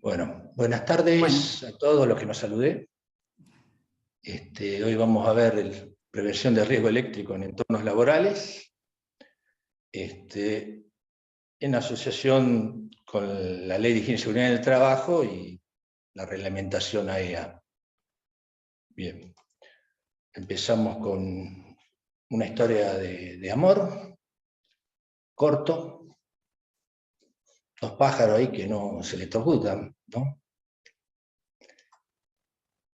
Bueno, buenas Bueno, tardes a todos los que nos saludé. Hoy vamos a ver prevención de riesgo eléctrico en entornos laborales, en asociación con la Ley de Higiene y Seguridad en el Trabajo y la reglamentación AEA. Bien, empezamos con una historia de amor, corto, dos pájaros ahí que no se electrocutan, ¿no?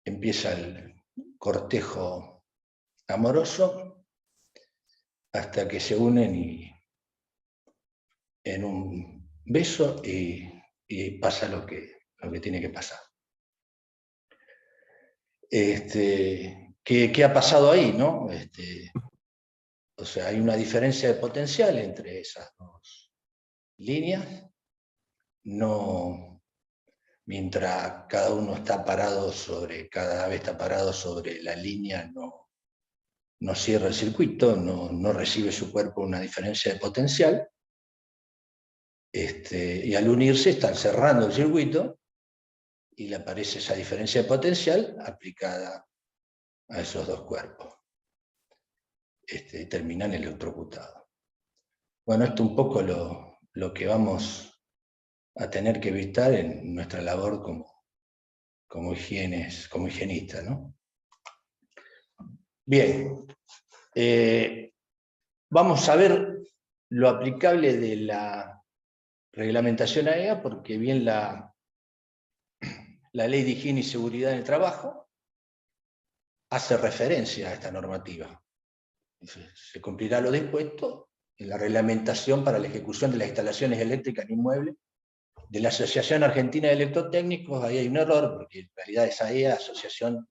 Empieza el cortejo amoroso hasta que se unen en un beso y pasa lo que tiene que pasar. ¿Qué ha pasado ahí, no? O sea, hay una diferencia de potencial entre esas dos líneas. No, mientras cada vez está parado sobre la línea, no cierra el circuito, no recibe su cuerpo una diferencia de potencial. Y al unirse están cerrando el circuito y le aparece esa diferencia de potencial aplicada a esos dos cuerpos. Terminan electrocutados. Bueno, esto es un poco lo que vamos a tener que evitar en nuestra labor como higienistas, ¿no? Bien, vamos a ver lo aplicable de la reglamentación AEA, porque bien la Ley de Higiene y Seguridad en el Trabajo hace referencia a esta normativa. Se cumplirá lo dispuesto en la reglamentación para la ejecución de las instalaciones eléctricas en inmuebles de la Asociación Argentina de Electrotécnicos. Ahí hay un error, porque en realidad es AEA, Asociación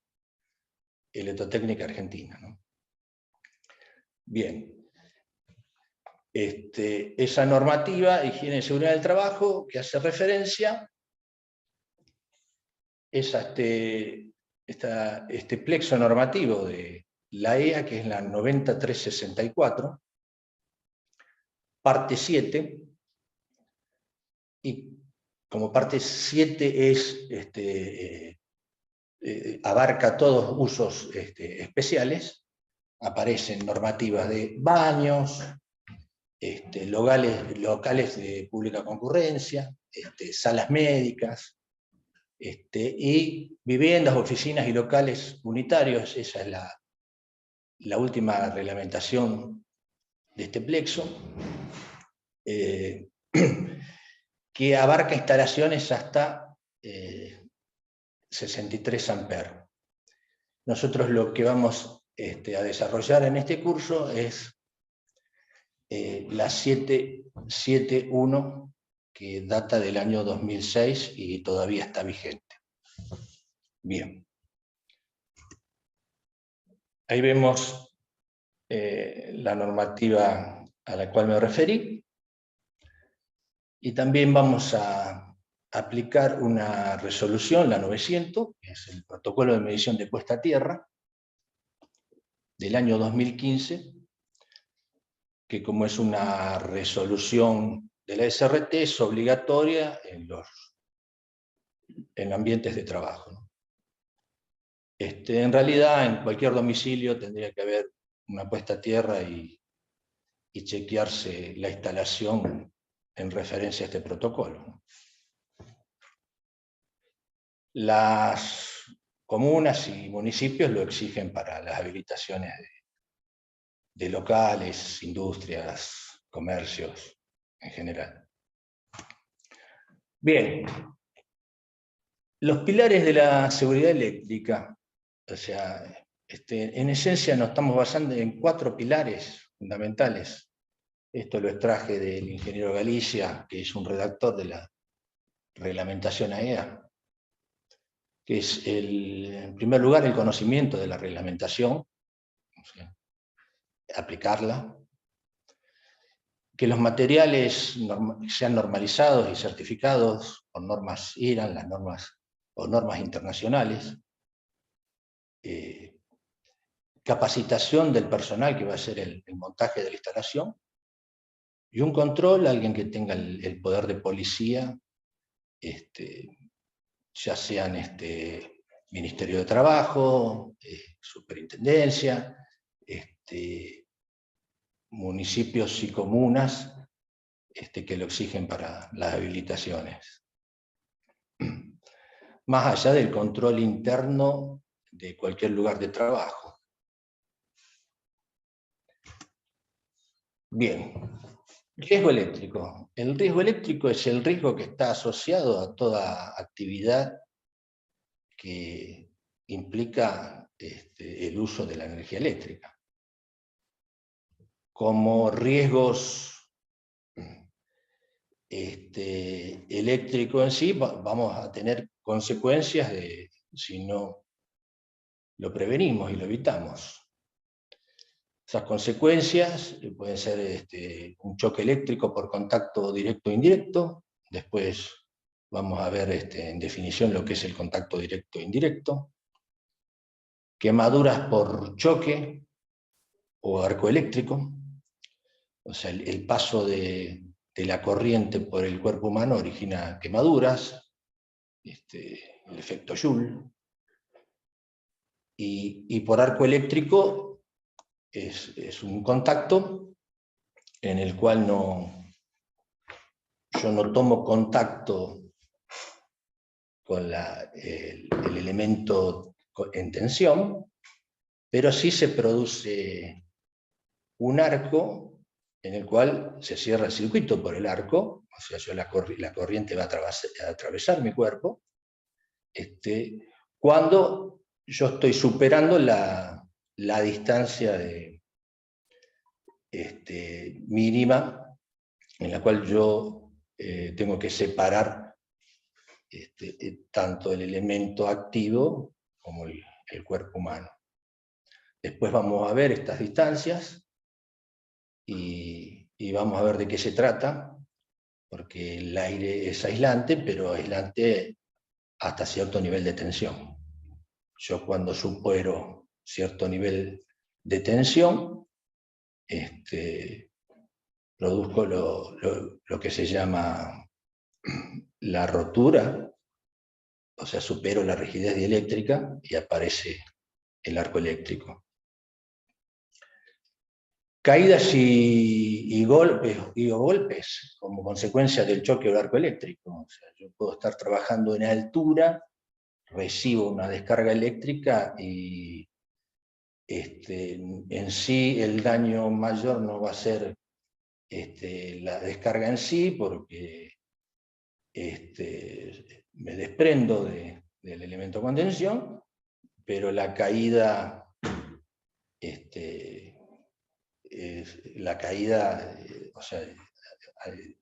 Electrotécnica Argentina, ¿no? Bien. Esa normativa, Higiene y Seguridad del Trabajo, que hace referencia, es a este plexo normativo de la EA, que es la 9364, parte 7, y como parte 7 abarca todos usos especiales, aparecen normativas de baños, locales de pública concurrencia, salas médicas, y viviendas, oficinas y locales unitarios. Esa es la última reglamentación de este plexo, que abarca instalaciones hasta 63 amperes. Nosotros lo que vamos a desarrollar en este curso es la 771, que data del año 2006 y todavía está vigente. Bien. Ahí vemos la normativa a la cual me referí. Y también vamos a aplicar una resolución, la 900, que es el protocolo de medición de puesta a tierra, del año 2015, que como es una resolución de la SRT, es obligatoria en ambientes de trabajo, ¿no? En realidad, en cualquier domicilio tendría que haber una puesta a tierra y chequearse la instalación en referencia a este protocolo, ¿no? Las comunas y municipios lo exigen para las habilitaciones de locales, industrias, comercios en general. Bien, los pilares de la seguridad eléctrica, o sea, en esencia nos estamos basando en 4 pilares fundamentales. Esto lo extraje del ingeniero Galicia, que es un redactor de la reglamentación AEA, que es, en primer lugar, el conocimiento de la reglamentación, o sea, aplicarla, que los materiales sean normalizados y certificados por normas IRAN, las normas o normas internacionales, capacitación del personal que va a hacer el montaje de la instalación, y un control, alguien que tenga el poder de policía, ya sean Ministerio de Trabajo, Superintendencia, municipios y comunas que lo exigen para las habilitaciones. Más allá del control interno de cualquier lugar de trabajo. Bien, riesgo eléctrico. El riesgo eléctrico es el riesgo que está asociado a toda actividad que implica el uso de la energía eléctrica. Como riesgos eléctricos en sí, vamos a tener consecuencias si no lo prevenimos y lo evitamos. Esas consecuencias pueden ser un choque eléctrico por contacto directo o indirecto. Después vamos a ver en definición lo que es el contacto directo e indirecto. Quemaduras por choque o arco eléctrico. O sea, el paso de la corriente por el cuerpo humano origina quemaduras, el efecto Joule. Y por arco eléctrico es un contacto en el cual yo no tomo contacto con el elemento en tensión, pero sí se produce un arco en el cual se cierra el circuito por el arco, o sea, la corriente va a atravesar mi cuerpo, cuando yo estoy superando la distancia mínima en la cual yo tengo que separar tanto el elemento activo como el cuerpo humano. Después vamos a ver estas distancias y vamos a ver de qué se trata, porque el aire es aislante, pero aislante hasta cierto nivel de tensión. Yo cuando supero cierto nivel de tensión, produzco lo que se llama la rotura, o sea, supero la rigidez dieléctrica y aparece el arco eléctrico. Caídas y golpes como consecuencia del choque del arco eléctrico. O sea, yo puedo estar trabajando en altura, recibo una descarga eléctrica y en sí el daño mayor no va a ser la descarga en sí, porque me desprendo del elemento contención, pero la caída, o sea,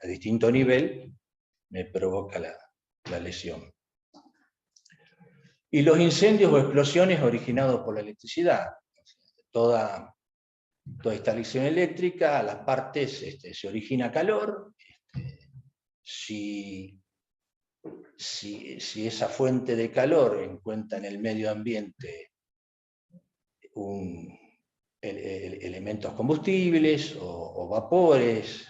a distinto nivel, me provoca la lesión. Y los incendios o explosiones originados por la electricidad. Toda instalación eléctrica, a las partes se origina calor. Si esa fuente de calor encuentra en el medio ambiente elementos combustibles o vapores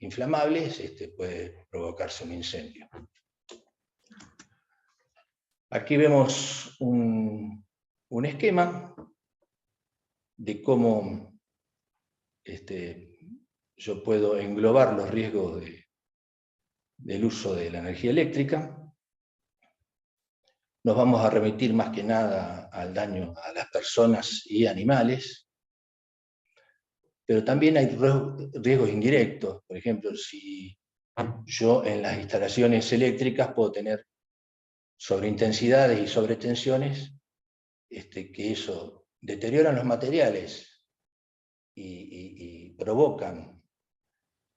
inflamables, puede provocarse un incendio. Aquí vemos un esquema de cómo yo puedo englobar los riesgos del uso de la energía eléctrica. Nos vamos a remitir más que nada al daño a las personas y animales, pero también hay riesgos indirectos. Por ejemplo, si yo en las instalaciones eléctricas puedo tener sobreintensidades y sobretensiones, que eso deterioran los materiales y provocan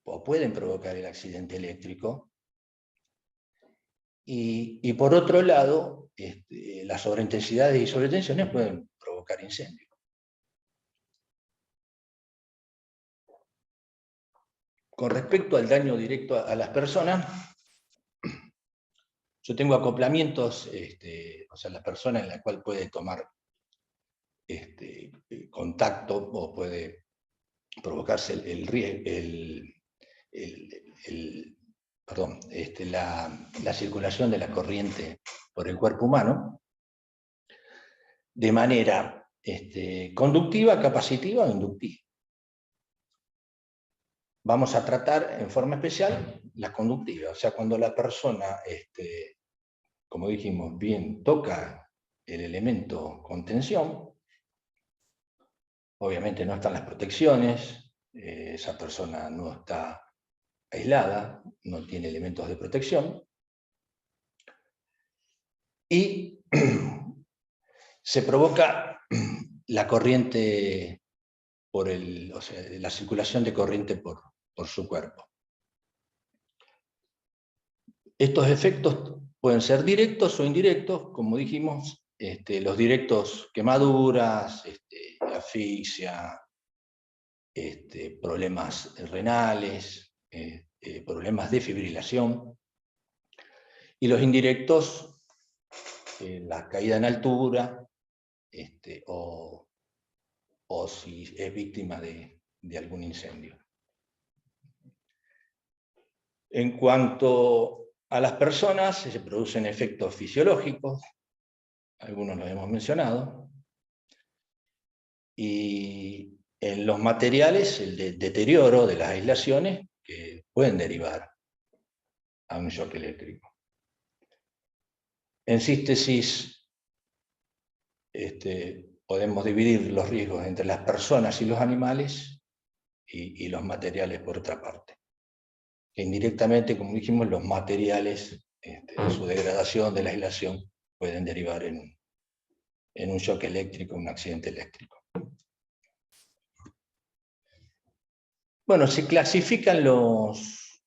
o pueden provocar el accidente eléctrico. Y por otro lado, las sobreintensidades y sobretensiones pueden provocar incendios. Con respecto al daño directo a las personas, yo tengo acoplamientos, o sea, la persona en la cual puede tomar contacto o puede provocarse la circulación de la corriente por el cuerpo humano, de manera conductiva, capacitiva o inductiva. Vamos a tratar en forma especial las conductivas, o sea, cuando la persona, como dijimos bien, toca el elemento con tensión, obviamente no están las protecciones, esa persona no está aislada, no tiene elementos de protección, y se provoca la corriente o sea, la circulación de corriente por su cuerpo. Estos efectos pueden ser directos o indirectos, como dijimos, los directos, quemaduras, asfixia, problemas renales, problemas de fibrilación, y los indirectos, la caída en altura, o si es víctima de algún incendio. En cuanto a las personas, se producen efectos fisiológicos, algunos los hemos mencionado, y en los materiales el deterioro de las aislaciones que pueden derivar a un shock eléctrico. En síntesis, podemos dividir los riesgos entre las personas y los animales y los materiales por otra parte. Que indirectamente, como dijimos, los materiales de su degradación, de la aislación, pueden derivar en un shock eléctrico, un accidente eléctrico. Bueno, se clasifican los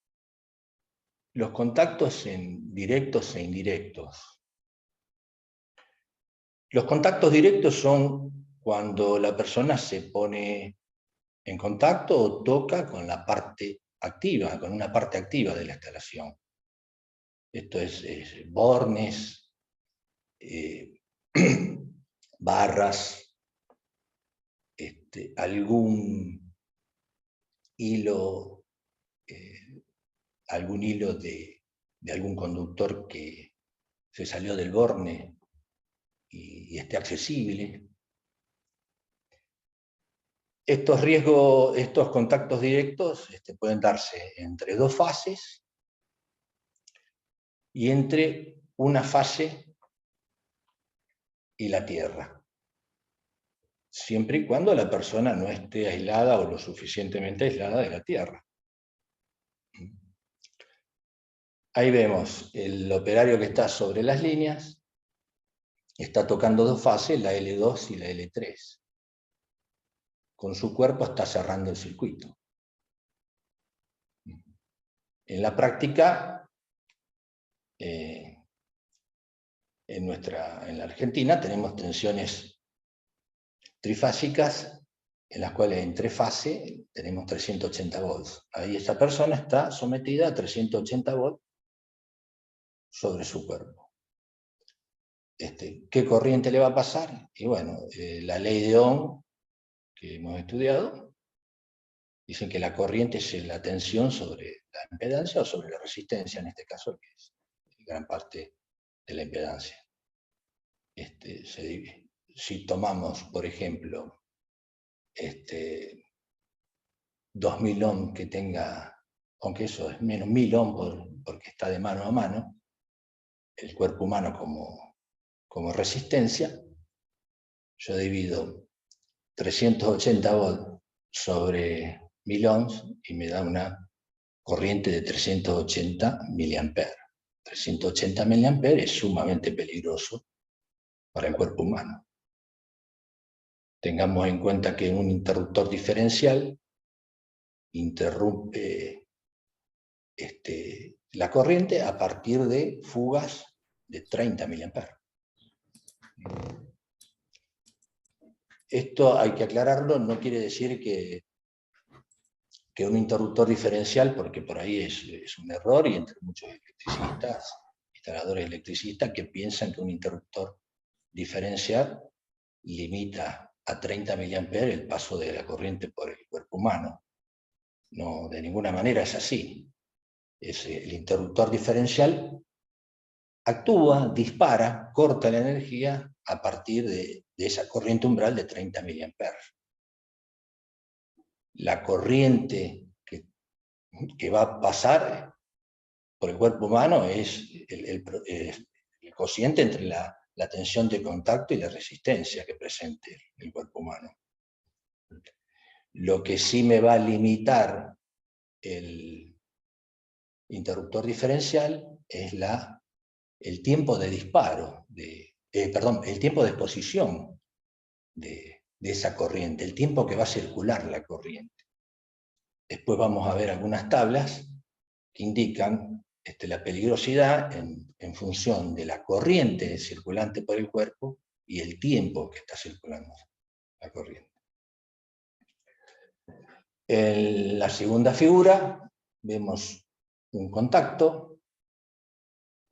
contactos en directos e indirectos. Los contactos directos son cuando la persona se pone en contacto o toca con la parte activa, con una parte activa de la instalación. Esto es bornes, barras, algún hilo de algún conductor que se salió del borne y esté accesible. Estos contactos directos pueden darse entre dos fases y entre una fase y la Tierra, siempre y cuando la persona no esté aislada o lo suficientemente aislada de la Tierra. Ahí vemos el operario que está sobre las líneas, está tocando dos fases, la L2 y la L3. Con su cuerpo está cerrando el circuito. En la práctica, en la Argentina tenemos tensiones trifásicas, en las cuales en tres fases tenemos 380 volts. Ahí esa persona está sometida a 380 volts sobre su cuerpo. ¿Qué corriente le va a pasar? Y bueno, la ley de Ohm, que hemos estudiado, dicen que la corriente es la tensión sobre la impedancia o sobre la resistencia, en este caso, que es gran parte de la impedancia. Si tomamos, por ejemplo, 2000 ohm que tenga, aunque eso es menos 1000 ohm porque está de mano a mano, el cuerpo humano como resistencia, yo divido 380 volts sobre 1000 ohms y me da una corriente de 380 miliamperes. 380 miliamperes es sumamente peligroso para el cuerpo humano. Tengamos en cuenta que un interruptor diferencial interrumpe la corriente a partir de fugas de 30 miliamperes. Esto hay que aclararlo, no quiere decir que un interruptor diferencial, porque por ahí es un error, y entre muchos electricistas, instaladores electricistas, que piensan que un interruptor diferencial limita a 30 miliamperes el paso de la corriente por el cuerpo humano. No, de ninguna manera es así. El interruptor diferencial actúa, dispara, corta la energía a partir de esa corriente umbral de 30 mA. La corriente que va a pasar por el cuerpo humano es el cociente entre la tensión de contacto y la resistencia que presente el cuerpo humano. Lo que sí me va a limitar el interruptor diferencial es el tiempo de disparo, el tiempo de exposición de esa corriente, el tiempo que va a circular la corriente. Después vamos a ver algunas tablas que indican la peligrosidad en función de la corriente circulante por el cuerpo y el tiempo que está circulando la corriente. En la segunda figura vemos un contacto,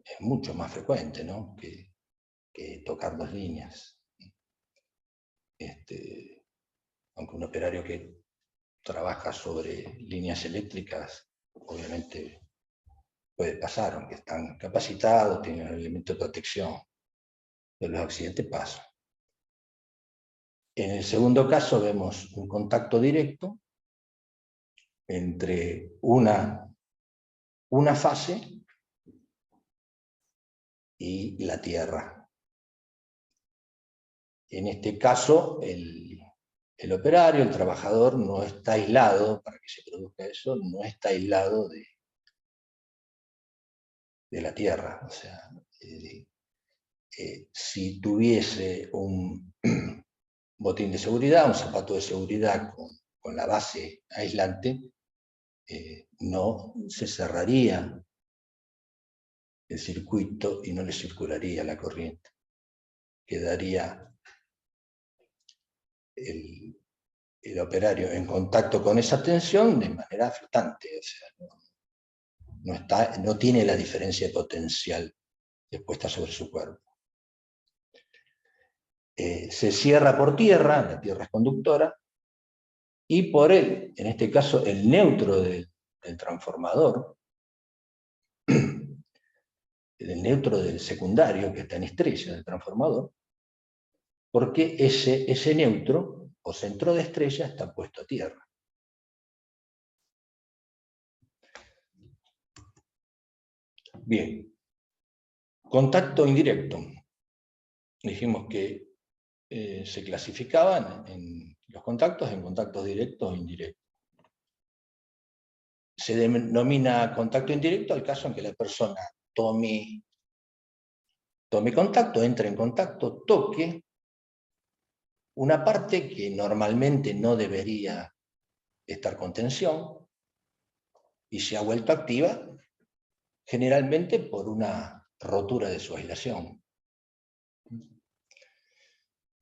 es mucho más frecuente, ¿no?, que tocar dos líneas. Aunque un operario que trabaja sobre líneas eléctricas, obviamente puede pasar, aunque están capacitados, tienen un elemento de protección, pero los accidentes pasan. En el segundo caso vemos un contacto directo entre una fase y la Tierra. En este caso, el operario, el trabajador, no está aislado, para que se produzca eso, no está aislado de la Tierra. O sea, si tuviese un botín de seguridad, un zapato de seguridad con la base aislante, no se cerraría el circuito y no le circularía la corriente. Quedaría el operario en contacto con esa tensión de manera flotante, o sea, no tiene la diferencia potencial expuesta sobre su cuerpo. Se cierra por tierra, la tierra es conductora, y por él, en este caso el neutro del transformador, el neutro del secundario, que está en estrella del transformador, porque ese neutro, o centro de estrella, está puesto a tierra. Bien. Contacto indirecto. Dijimos que se clasificaban los contactos en contactos directos e indirectos. Se denomina contacto indirecto al caso en que la persona tome contacto, entre en contacto, toque una parte que normalmente no debería estar con tensión y se ha vuelto activa, generalmente por una rotura de su aislación.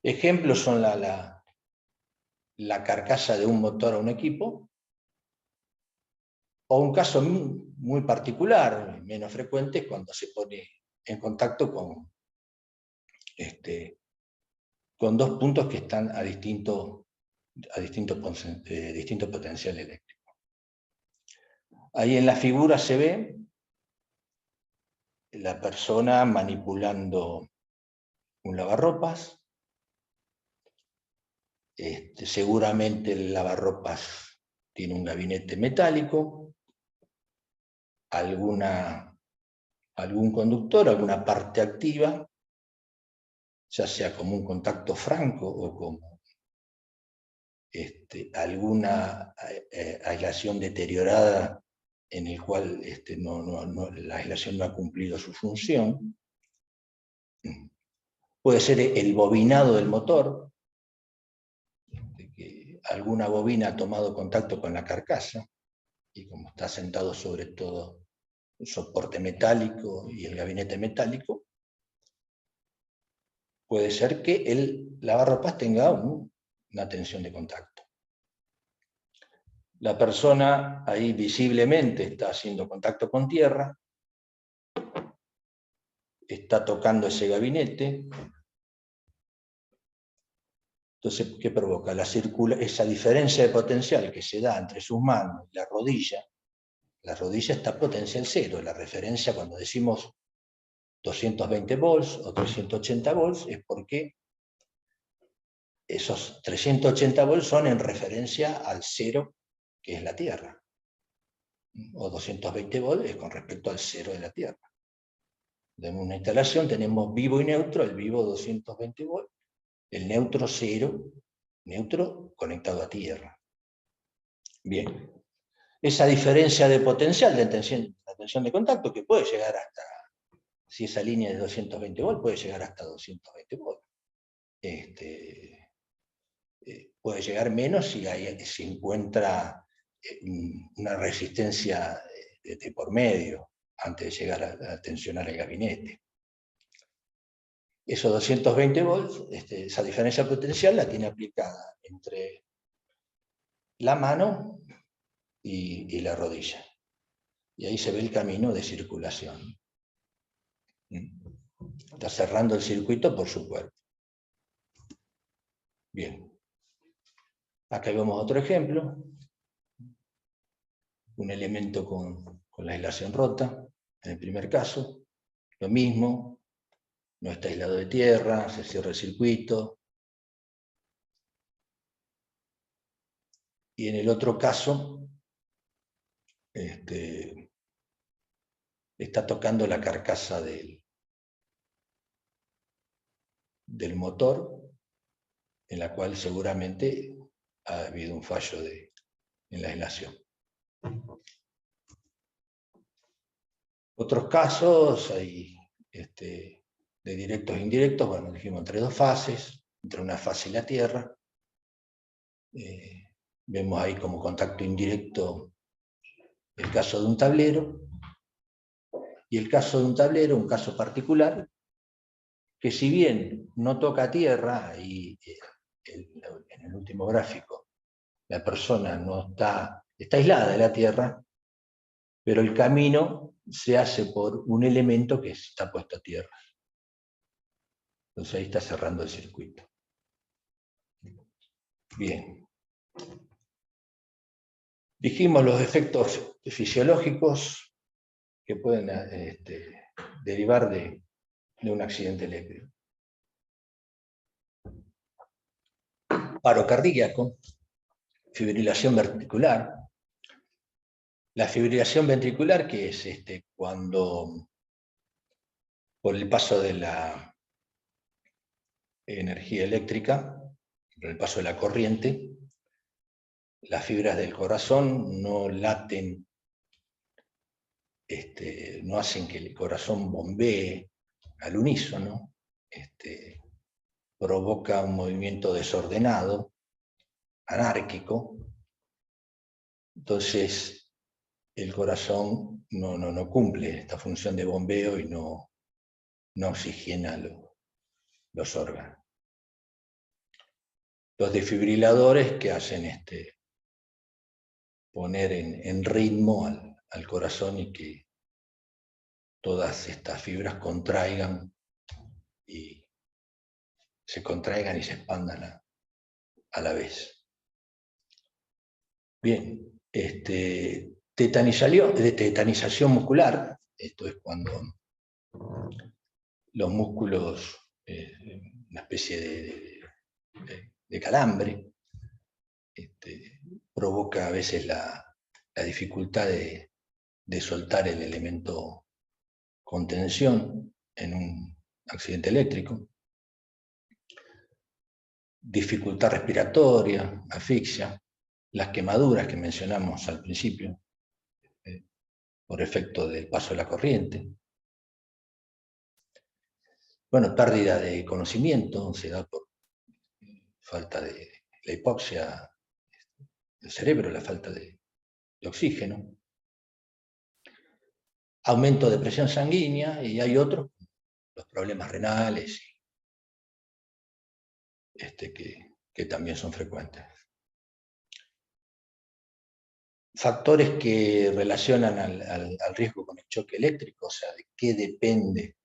Ejemplos son la carcasa de un motor o un equipo, o un caso muy particular, menos frecuente, cuando se pone en contacto con dos puntos que están a distinto potencial eléctrico. Ahí en la figura se ve la persona manipulando un lavarropas. Seguramente el lavarropas tiene un gabinete metálico, algún conductor, alguna parte activa, ya sea como un contacto franco o como alguna aislación deteriorada en el cual la aislación no ha cumplido su función. Puede ser el bobinado del motor, que alguna bobina ha tomado contacto con la carcasa, y como está sentado sobre todo un soporte metálico y el gabinete metálico, puede ser que el lavarropas tenga una tensión de contacto. La persona ahí visiblemente está haciendo contacto con tierra, está tocando ese gabinete. Entonces, ¿qué provoca? Esa diferencia de potencial que se da entre sus manos y la rodilla está potencial cero. La referencia, cuando decimos 220 volts o 380 volts, es porque esos 380 volts son en referencia al cero, que es la Tierra. O 220 volts es con respecto al cero de la Tierra. En una instalación tenemos vivo y neutro, el vivo 220 volts, el neutro 0, neutro conectado a Tierra. Bien, esa diferencia de potencial de la tensión de contacto, que puede llegar hasta, si esa línea es de 220 volts, puede llegar hasta 220 volts. Puede llegar menos si se encuentra una resistencia de por medio, antes de llegar a tensionar el gabinete. Esos 220 volts, esa diferencia potencial la tiene aplicada entre la mano y la rodilla. Y ahí se ve el camino de circulación. Está cerrando el circuito por su cuerpo. Bien. Acá vemos otro ejemplo. Un elemento con la aislación rota, en el primer caso. Lo mismo, no está aislado de tierra, se cierra el circuito. Y en el otro caso, está tocando la carcasa del motor, en la cual seguramente ha habido un fallo en la aislación. Otros casos hay de directos e indirectos, bueno, dijimos entre dos fases, entre una fase y la Tierra. Vemos ahí como contacto indirecto el caso de un tablero, y el caso de un tablero, un caso particular, que si bien no toca tierra, y en el último gráfico la persona no está aislada de la tierra, pero el camino se hace por un elemento que está puesto a tierra. Entonces ahí está cerrando el circuito. Bien. Dijimos los efectos fisiológicos que pueden derivar de un accidente eléctrico. Paro cardíaco, fibrilación ventricular. La fibrilación ventricular, que es cuando, por el paso de la energía eléctrica, por el paso de la corriente, las fibras del corazón no laten, no hacen que el corazón bombee al unísono, provoca un movimiento desordenado, anárquico. Entonces el corazón no cumple esta función de bombeo y no oxigena los órganos. Los desfibriladores que hacen poner en ritmo al corazón y que todas estas fibras se contraigan y se expandan a la vez. Bien, tetanización muscular, esto es cuando los músculos, una especie de calambre, provoca a veces la dificultad de soltar el elemento con tensión en un accidente eléctrico. Dificultad respiratoria, asfixia, las quemaduras que mencionamos al principio, por efecto del paso de la corriente. Bueno, pérdida de conocimiento, se da por falta de la hipoxia del cerebro, la falta de oxígeno. Aumento de presión sanguínea, y hay otros, los problemas renales, que también son frecuentes. Factores que relacionan al riesgo con el choque eléctrico, o sea, de qué depende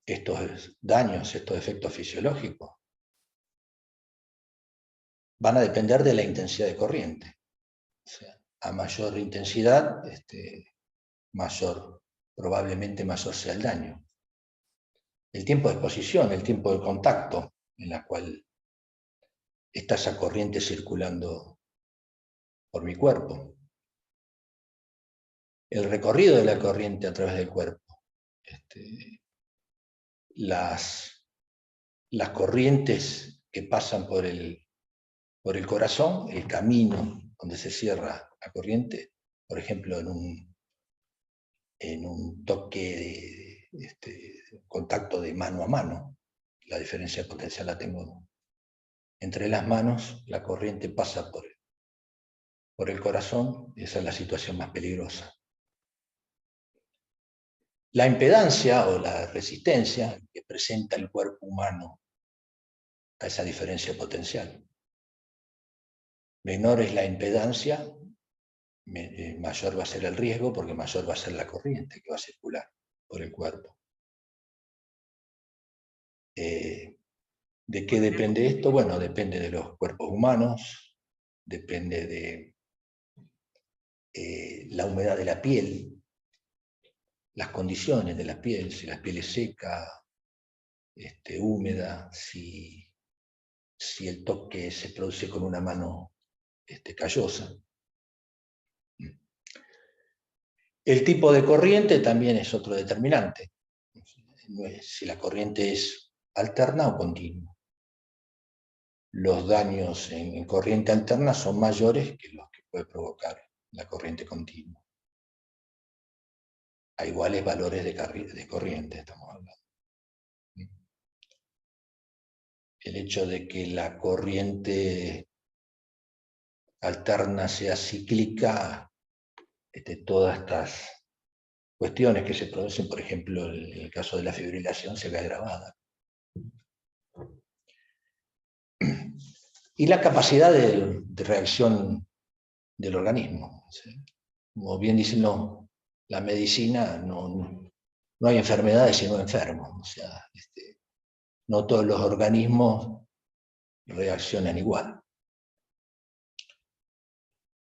estos daños, estos efectos fisiológicos, van a depender de la intensidad de corriente. O sea, a mayor intensidad, mayor probablemente mayor sea el daño. El tiempo de exposición, el tiempo de contacto en la cual está esa corriente circulando por mi cuerpo. El recorrido de la corriente a través del cuerpo. Las corrientes que pasan por el corazón, el camino donde se cierra la corriente, por ejemplo, en un toque de contacto de mano a mano, la diferencia potencial la tengo entre las manos, la corriente pasa por el corazón, esa es la situación más peligrosa. La impedancia o la resistencia que presenta el cuerpo humano a esa diferencia potencial. Menor es la impedancia, mayor va a ser el riesgo, porque mayor va a ser la corriente que va a circular por el cuerpo. ¿De qué depende esto? Bueno, depende de los cuerpos humanos, depende de la humedad de la piel, las condiciones de la piel, si la piel es seca, húmeda, si el toque se produce con una mano callosa. El tipo de corriente también es otro determinante. Si la corriente es alterna o continua. Los daños en corriente alterna son mayores que los que puede provocar la corriente continua. A iguales valores de corriente estamos hablando. El hecho de que la corriente alterna sea cíclica, todas estas cuestiones que se producen, por ejemplo, en el caso de la fibrilación, se ve agravada. Y la capacidad de reacción del organismo. Como bien dicen la medicina, no hay enfermedades sino enfermos. O sea, no todos los organismos reaccionan igual.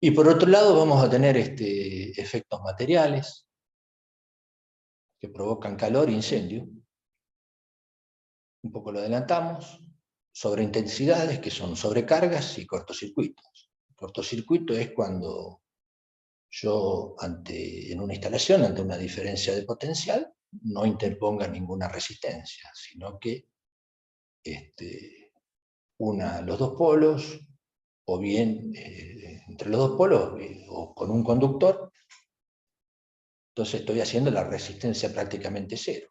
Y por otro lado vamos a tener efectos materiales que provocan calor e incendio. Un poco lo adelantamos. Sobreintensidades, que son sobrecargas, y cortocircuitos. Cortocircuito es cuando yo, en una instalación, ante una diferencia de potencial, no interponga ninguna resistencia, sino que los dos polos, o bien entre los dos polos, o con un conductor, entonces estoy haciendo la resistencia prácticamente cero.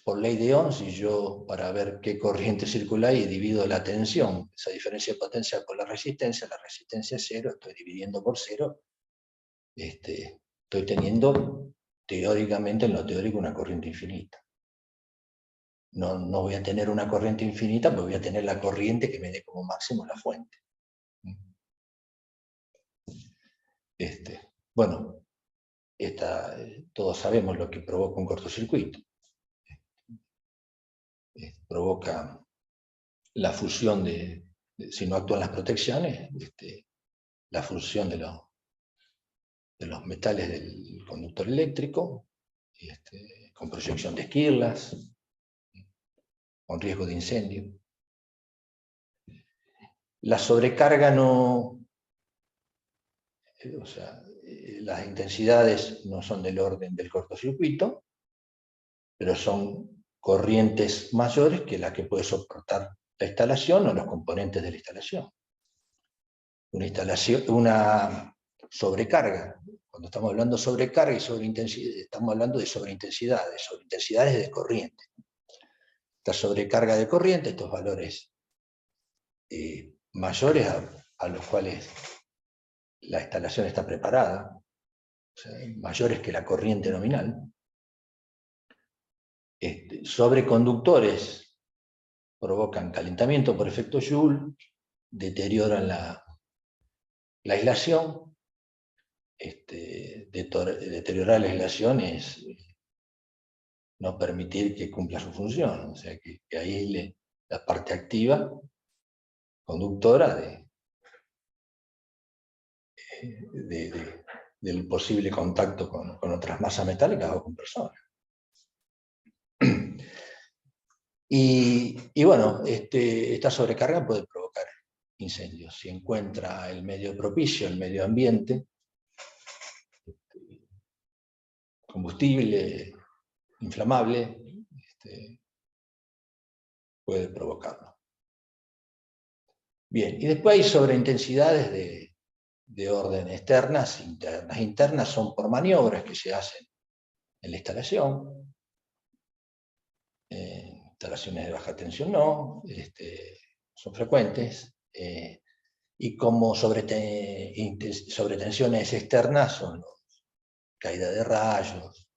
Por ley de Ohm, si yo, para ver qué corriente circula ahí, divido la tensión, esa diferencia de potencia por la resistencia es cero, estoy dividiendo por cero, estoy teniendo teóricamente, en lo teórico, una corriente infinita. No voy a tener una corriente infinita, porque voy a tener la corriente que me dé como máximo la fuente. Bueno, todos sabemos lo que provoca un cortocircuito. Provoca la fusión si no actúan las protecciones, la fusión de los metales del conductor eléctrico, con proyección de esquirlas, con riesgo de incendio. La sobrecarga las intensidades no son del orden del cortocircuito, pero son corrientes mayores que las que puede soportar la instalación o los componentes de la instalación. Una sobrecarga, cuando estamos hablando de sobrecarga y sobreintensidad, estamos hablando de sobreintensidades de corriente. Esta sobrecarga de corriente, estos valores mayores a los cuales la instalación está preparada, o sea, mayores que la corriente nominal, sobre conductores provocan calentamiento por efecto Joule, deterioran la aislación. Deteriorar la aislación es no permitir que cumpla su función, o sea, que aísle la parte activa, conductora del posible contacto con otras masas metálicas o con personas. Y bueno, esta sobrecarga puede provocar incendios. Si encuentra el medio propicio, el medio ambiente, combustible, inflamable, puede provocarlo. Bien, y después hay sobreintensidades de orden externas, internas. Internas son por maniobras que se hacen en la instalación. Instalaciones de baja tensión no, son frecuentes. Y como sobretensiones externas son caída de rayos,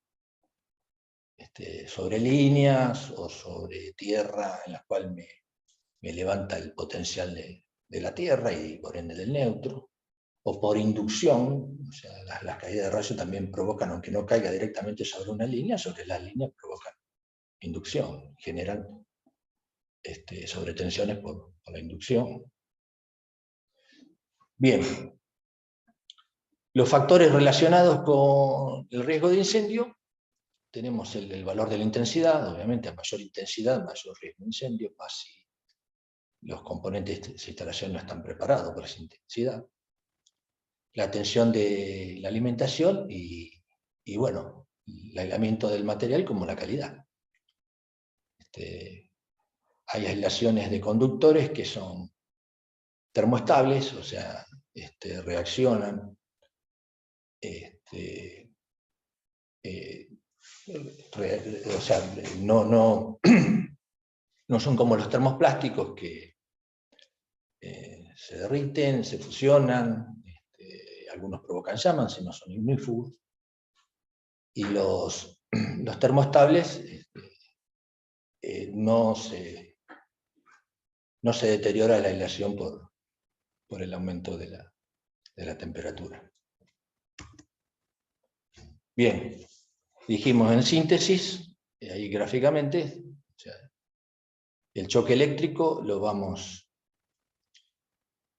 sobre líneas o sobre tierra, en la cual me levanta el potencial de la tierra y por ende del neutro, o por inducción, o sea, las caídas de rayos también provocan, aunque no caiga directamente sobre una línea, sobre las líneas provocan inducción, generan sobretensiones por la inducción. Bien, los factores relacionados con el riesgo de incendio, tenemos el valor de la intensidad, obviamente a mayor intensidad, mayor riesgo de incendio, más si los componentes de esa instalación no están preparados para esa intensidad. La tensión de la alimentación y bueno, el aislamiento del material como la calidad. Hay aislaciones de conductores que son termoestables, o sea, reaccionan, o sea, no son como los termoplásticos que se derriten, se fusionan, algunos provocan llamas, si no son ignífugos, y los termoestables no se deteriora la aislación por el aumento de la temperatura. Bien, dijimos en síntesis, ahí gráficamente, o sea, el choque eléctrico lo vamos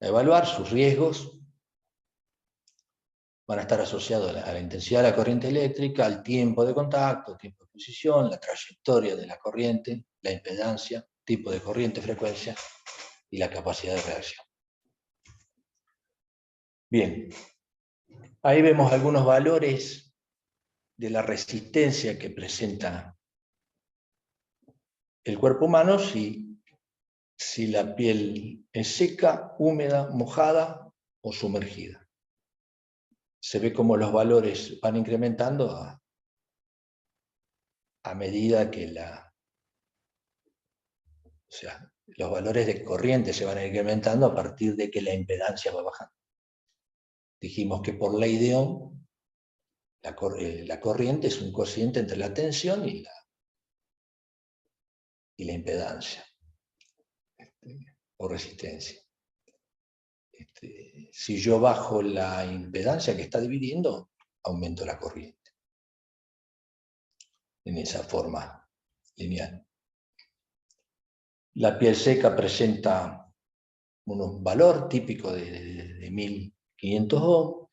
a evaluar, sus riesgos van a estar asociados a la intensidad de la corriente eléctrica, al tiempo de contacto, tiempo de exposición, la trayectoria de la corriente, la impedancia, tipo de corriente, frecuencia y la capacidad de reacción. Bien, ahí vemos algunos valores de la resistencia que presenta el cuerpo humano si la piel es seca, húmeda, mojada o sumergida. Se ve cómo los valores van incrementando a medida que o sea, los valores de corriente se van incrementando a partir de que la impedancia va bajando. Dijimos que por ley de Ohm, la corriente es un cociente entre la tensión y la impedancia, o resistencia. Si yo bajo la impedancia que está dividiendo, aumento la corriente. En esa forma lineal. La piel seca presenta un valor típico de 1500 ohm.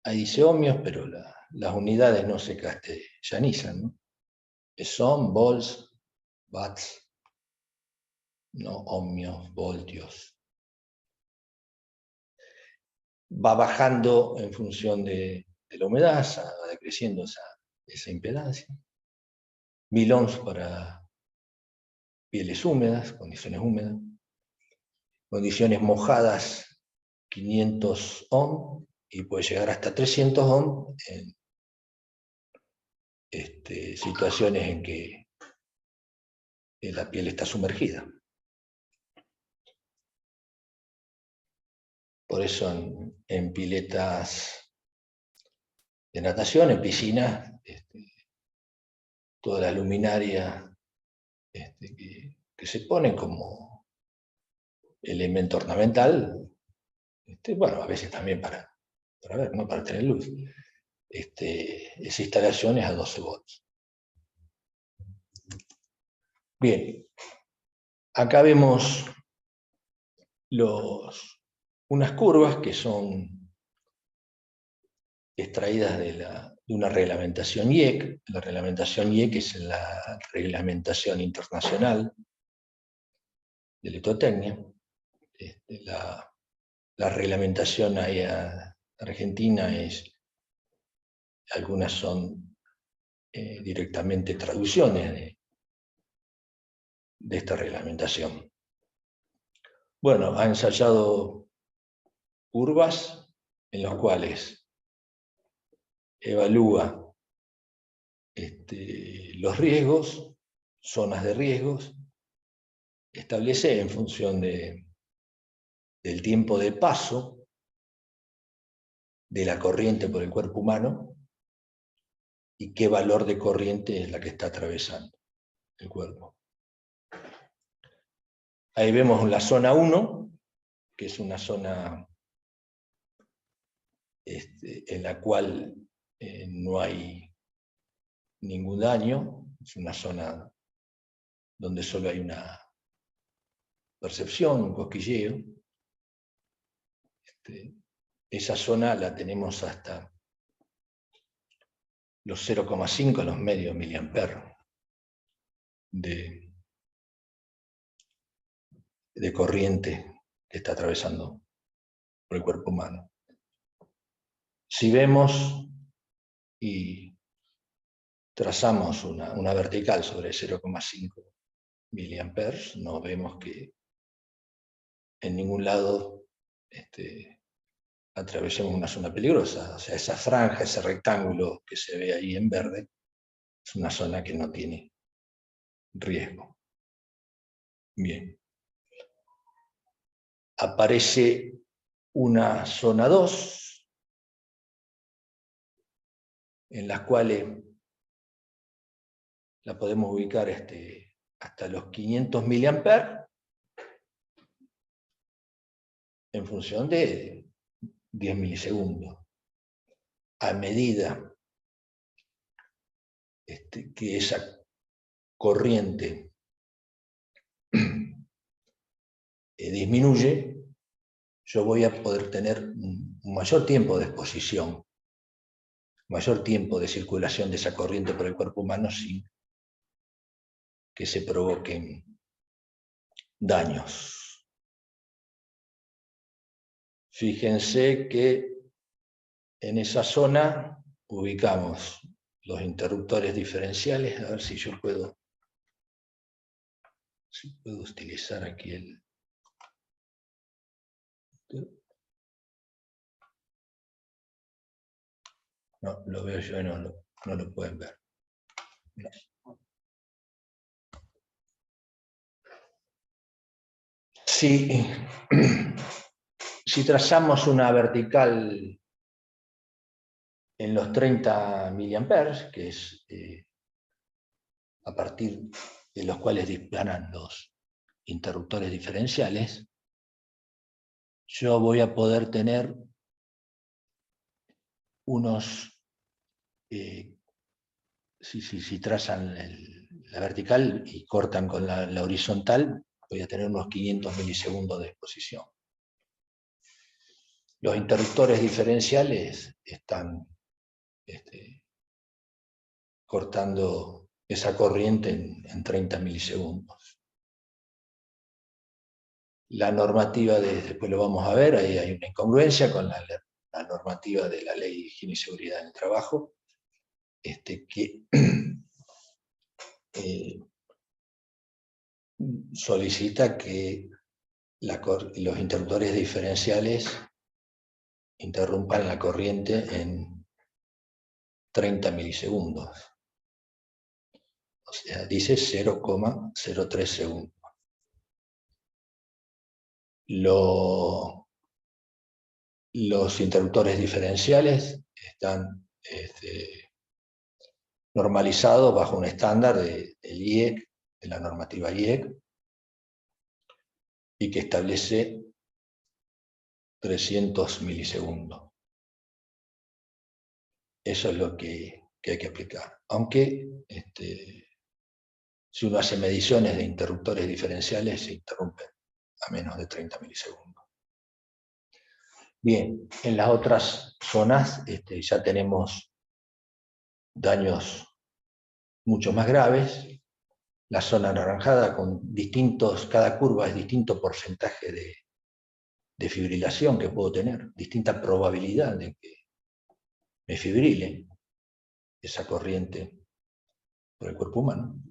Ahí dice ohmios, pero las unidades no se castellanizan, ¿no? Es ohm, volts, watts, no ohmios, voltios. Va bajando en función de la humedad, va decreciendo esa impedancia. 1000 ohms para pieles húmedas, condiciones húmedas. Condiciones mojadas, 500 ohm, y puede llegar hasta 300 ohm en situaciones en que la piel está sumergida. Por eso en piletas de natación, en piscinas, toda la luminaria que se pone como elemento ornamental, bueno, a veces también para ver, ¿no? Para tener luz. Esa instalación es a 12 volts. Bien, acá vemos unas curvas que son extraídas de una reglamentación IEC. La reglamentación IEC es la reglamentación internacional de electrotecnia. La reglamentación ahí argentina algunas son directamente traducciones de esta reglamentación. Bueno, ha ensayado curvas en las cuales evalúa los riesgos, zonas de riesgos, establece en función del tiempo de paso de la corriente por el cuerpo humano y qué valor de corriente es la que está atravesando el cuerpo. Ahí vemos la zona 1, que es una zona en la cual no hay ningún daño, es una zona donde solo hay una percepción, un cosquilleo. Esa zona la tenemos hasta los 0,5, los medios miliamperes de corriente que está atravesando por el cuerpo humano. Si vemos y trazamos una vertical sobre 0,5 miliamperes, no vemos que en ningún lado atravesemos una zona peligrosa. O sea, esa franja, ese rectángulo que se ve ahí en verde, es una zona que no tiene riesgo. Bien. Aparece una zona 2, en las cuales la podemos ubicar hasta los 500 miliamperes, en función de 10 milisegundos. A medida que esa corriente disminuye, yo voy a poder tener un mayor tiempo de exposición, mayor tiempo de circulación de esa corriente por el cuerpo humano sin que se provoquen daños. Fíjense que en esa zona ubicamos los interruptores diferenciales. A ver si yo puedo utilizar aquí el... No, lo veo yo y no lo pueden ver. No. Si trazamos una vertical en los 30 miliamperes, que es a partir de los cuales disparan los interruptores diferenciales, yo voy a poder tener unos, si trazan la vertical y cortan con la horizontal, voy a tener unos 500 milisegundos de exposición. Los interruptores diferenciales están cortando esa corriente en 30 milisegundos. La normativa, después lo vamos a ver, ahí hay una incongruencia con la normativa de la Ley de Higiene y Seguridad en el Trabajo, que solicita que los interruptores diferenciales interrumpan la corriente en 30 milisegundos. O sea, dice 0,03 segundos. Los interruptores diferenciales están normalizados bajo un estándar del IEC, de la normativa IEC, y que establece 300 milisegundos. Eso es lo que hay que aplicar. Aunque si uno hace mediciones de interruptores diferenciales, se interrumpen a menos de 30 milisegundos. Bien, en las otras zonas ya tenemos daños mucho más graves. La zona anaranjada con cada curva es distinto porcentaje de fibrilación que puedo tener, distinta probabilidad de que me fibrile esa corriente por el cuerpo humano.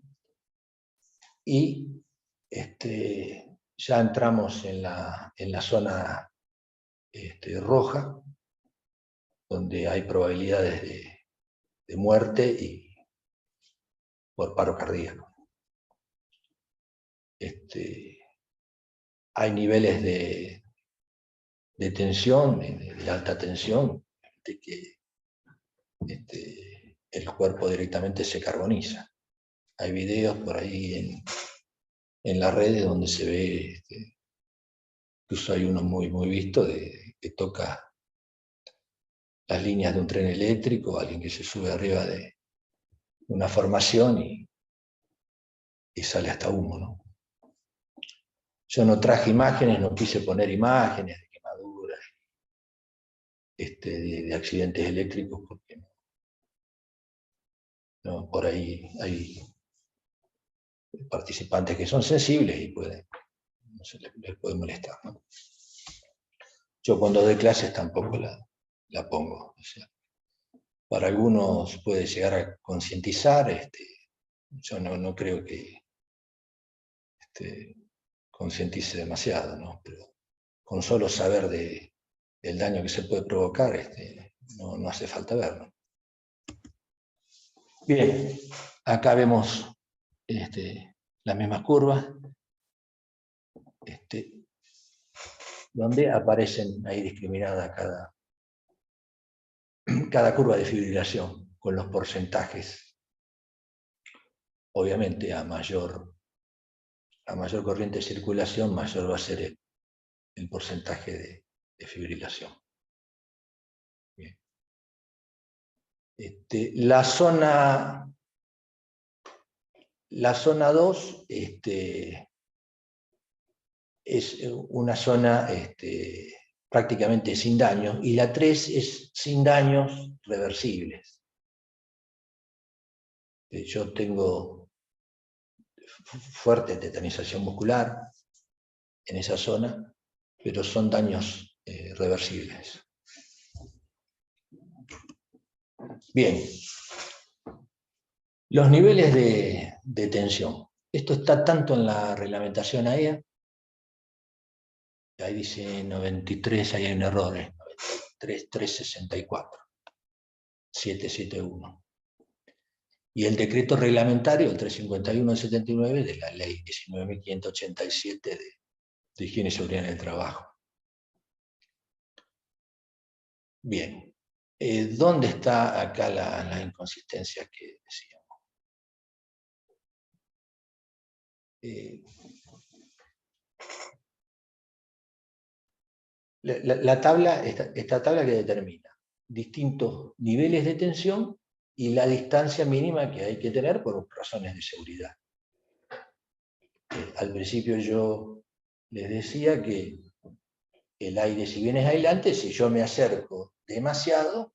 Y ya entramos en la zona roja, donde hay probabilidades de muerte y por paro cardíaco. Hay niveles de tensión, de alta tensión, de que el cuerpo directamente se carboniza. Hay videos por ahí en las redes donde se ve, incluso hay uno muy, muy visto, que toca las líneas de un tren eléctrico, alguien que se sube arriba de una formación y sale hasta humo, ¿no? Yo no traje imágenes, no quise poner imágenes de quemaduras, de accidentes eléctricos, porque no, por ahí hay participantes que son sensibles y no se les puede molestar, ¿no? Yo cuando doy clases tampoco la pongo. O sea, para algunos puede llegar a concientizar, yo no creo que concientice demasiado, ¿no? Pero con solo saber del daño que se puede provocar, no hace falta verlo. Bien, acá vemos las mismas curvas, donde aparecen ahí discriminadas cada curva de fibrilación, con los porcentajes. Obviamente a mayor corriente de circulación, mayor va a ser el porcentaje de fibrilación. Bien. La zona 2 es una zona prácticamente sin daño, y la 3 es sin daños reversibles. Yo tengo fuerte tetanización muscular en esa zona, pero son daños reversibles. Bien, los niveles de tensión. Esto está tanto en la reglamentación AEA, ahí dice 93, ahí hay un error, 93.364, 771. Y el decreto reglamentario, el 351 del 79, de la ley 19.587 de higiene y seguridad en el trabajo. Bien, ¿dónde está acá la inconsistencia que decíamos? Esta tabla que determina distintos niveles de tensión y la distancia mínima que hay que tener por razones de seguridad. Al principio yo les decía que el aire, si bien es aislante, si yo me acerco demasiado,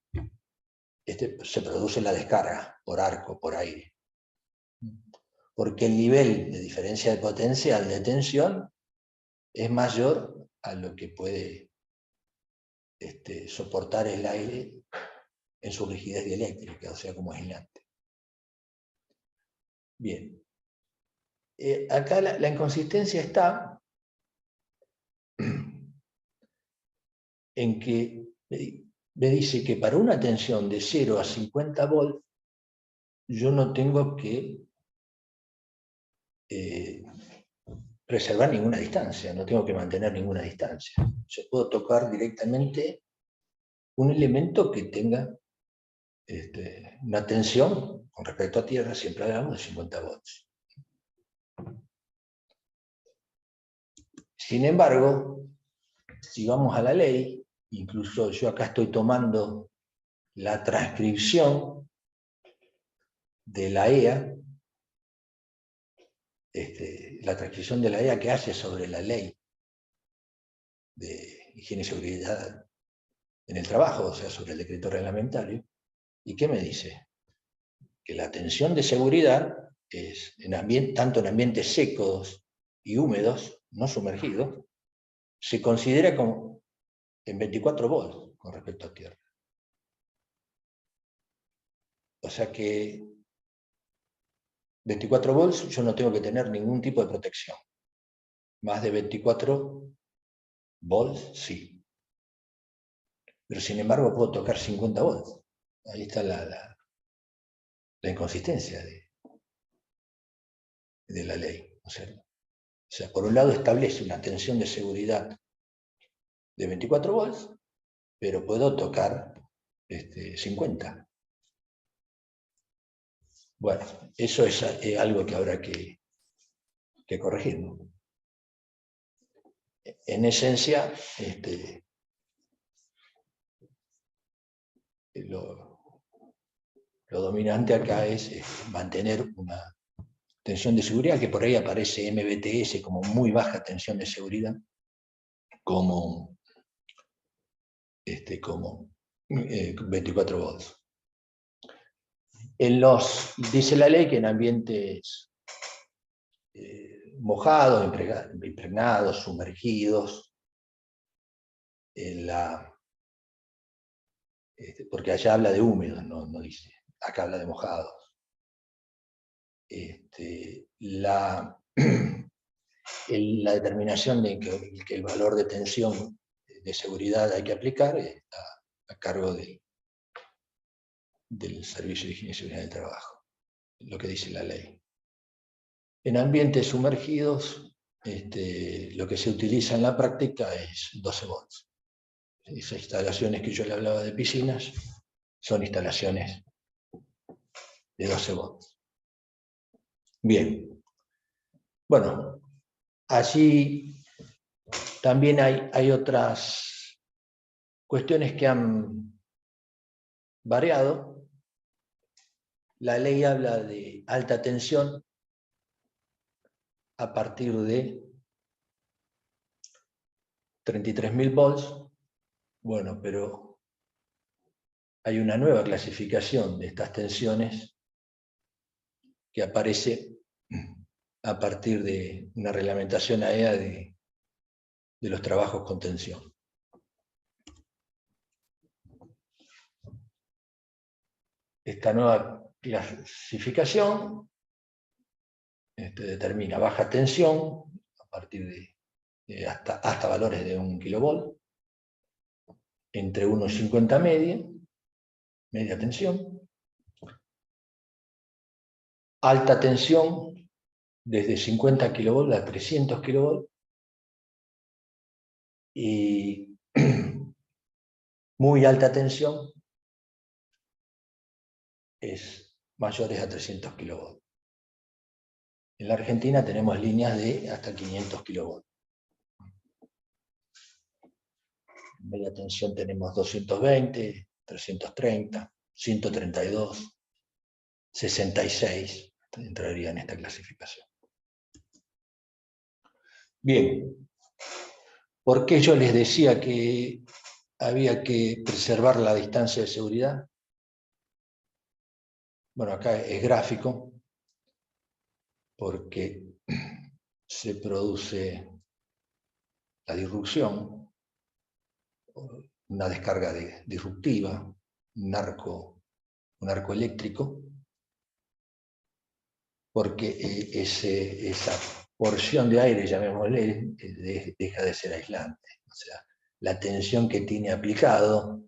se produce la descarga por arco, por aire. Porque el nivel de diferencia de potencial de tensión es mayor a lo que puede soportar el aire en su rigidez dieléctrica, o sea, como aislante. Bien. Acá la inconsistencia está en que me dice que para una tensión de 0 a 50 volts, yo no tengo que preservar ninguna distancia, no tengo que mantener ninguna distancia. Yo puedo tocar directamente un elemento que tenga una tensión con respecto a tierra, siempre hablamos de 50 volts. Sin embargo, si vamos a la ley, incluso yo acá estoy tomando la transcripción de la EA, la transcripción de la EA que hace sobre la ley de higiene y seguridad en el trabajo, o sea, sobre el decreto reglamentario. ¿Y qué me dice? Que la tensión de seguridad es, tanto en ambientes secos y húmedos, no sumergidos, se considera como en 24 volts con respecto a tierra. O sea que 24 volts yo no tengo que tener ningún tipo de protección. Más de 24 volts, sí. Pero sin embargo puedo tocar 50 volts. Ahí está la inconsistencia de la ley, ¿no es cierto? O sea, por un lado establece una tensión de seguridad de 24 volts, pero puedo tocar 50. Bueno, eso es algo que habrá que corregir, ¿no? En esencia, lo dominante acá es mantener una tensión de seguridad, que por ahí aparece MBTS como muy baja tensión de seguridad, como 24 volts. Dice la ley que en ambientes mojados, impregnados, sumergidos, porque allá habla de húmedos, no dice, acá habla de mojados. La determinación de que el valor de tensión de seguridad hay que aplicar está a cargo del Servicio de Higiene y Seguridad del Trabajo, lo que dice la ley. En ambientes sumergidos, lo que se utiliza en la práctica es 12 volts. Esas instalaciones que yo le hablaba de piscinas son instalaciones de 12 volts. Bien. Bueno, allí también hay otras cuestiones que han variado. La ley habla de alta tensión a partir de 33.000 volts. Bueno, pero hay una nueva clasificación de estas tensiones que aparece a partir de una reglamentación AEA de los trabajos con tensión. Esta nueva clasificación determina baja tensión a partir de hasta valores de 1 kilovolt, entre 1,50 media tensión, alta tensión desde 50 kV a 300 kV y muy alta tensión es mayores a 300 kV. En la Argentina tenemos líneas de hasta 500 kV. En media tensión tenemos 220, 330, 132, 66, entraría en esta clasificación. Bien, ¿por qué yo les decía que había que preservar la distancia de seguridad? Bueno, acá es gráfico, porque se produce la disrupción, una descarga disruptiva, un arco eléctrico, porque esa porción de aire, llamémosle, deja de ser aislante. O sea, la tensión que tiene aplicado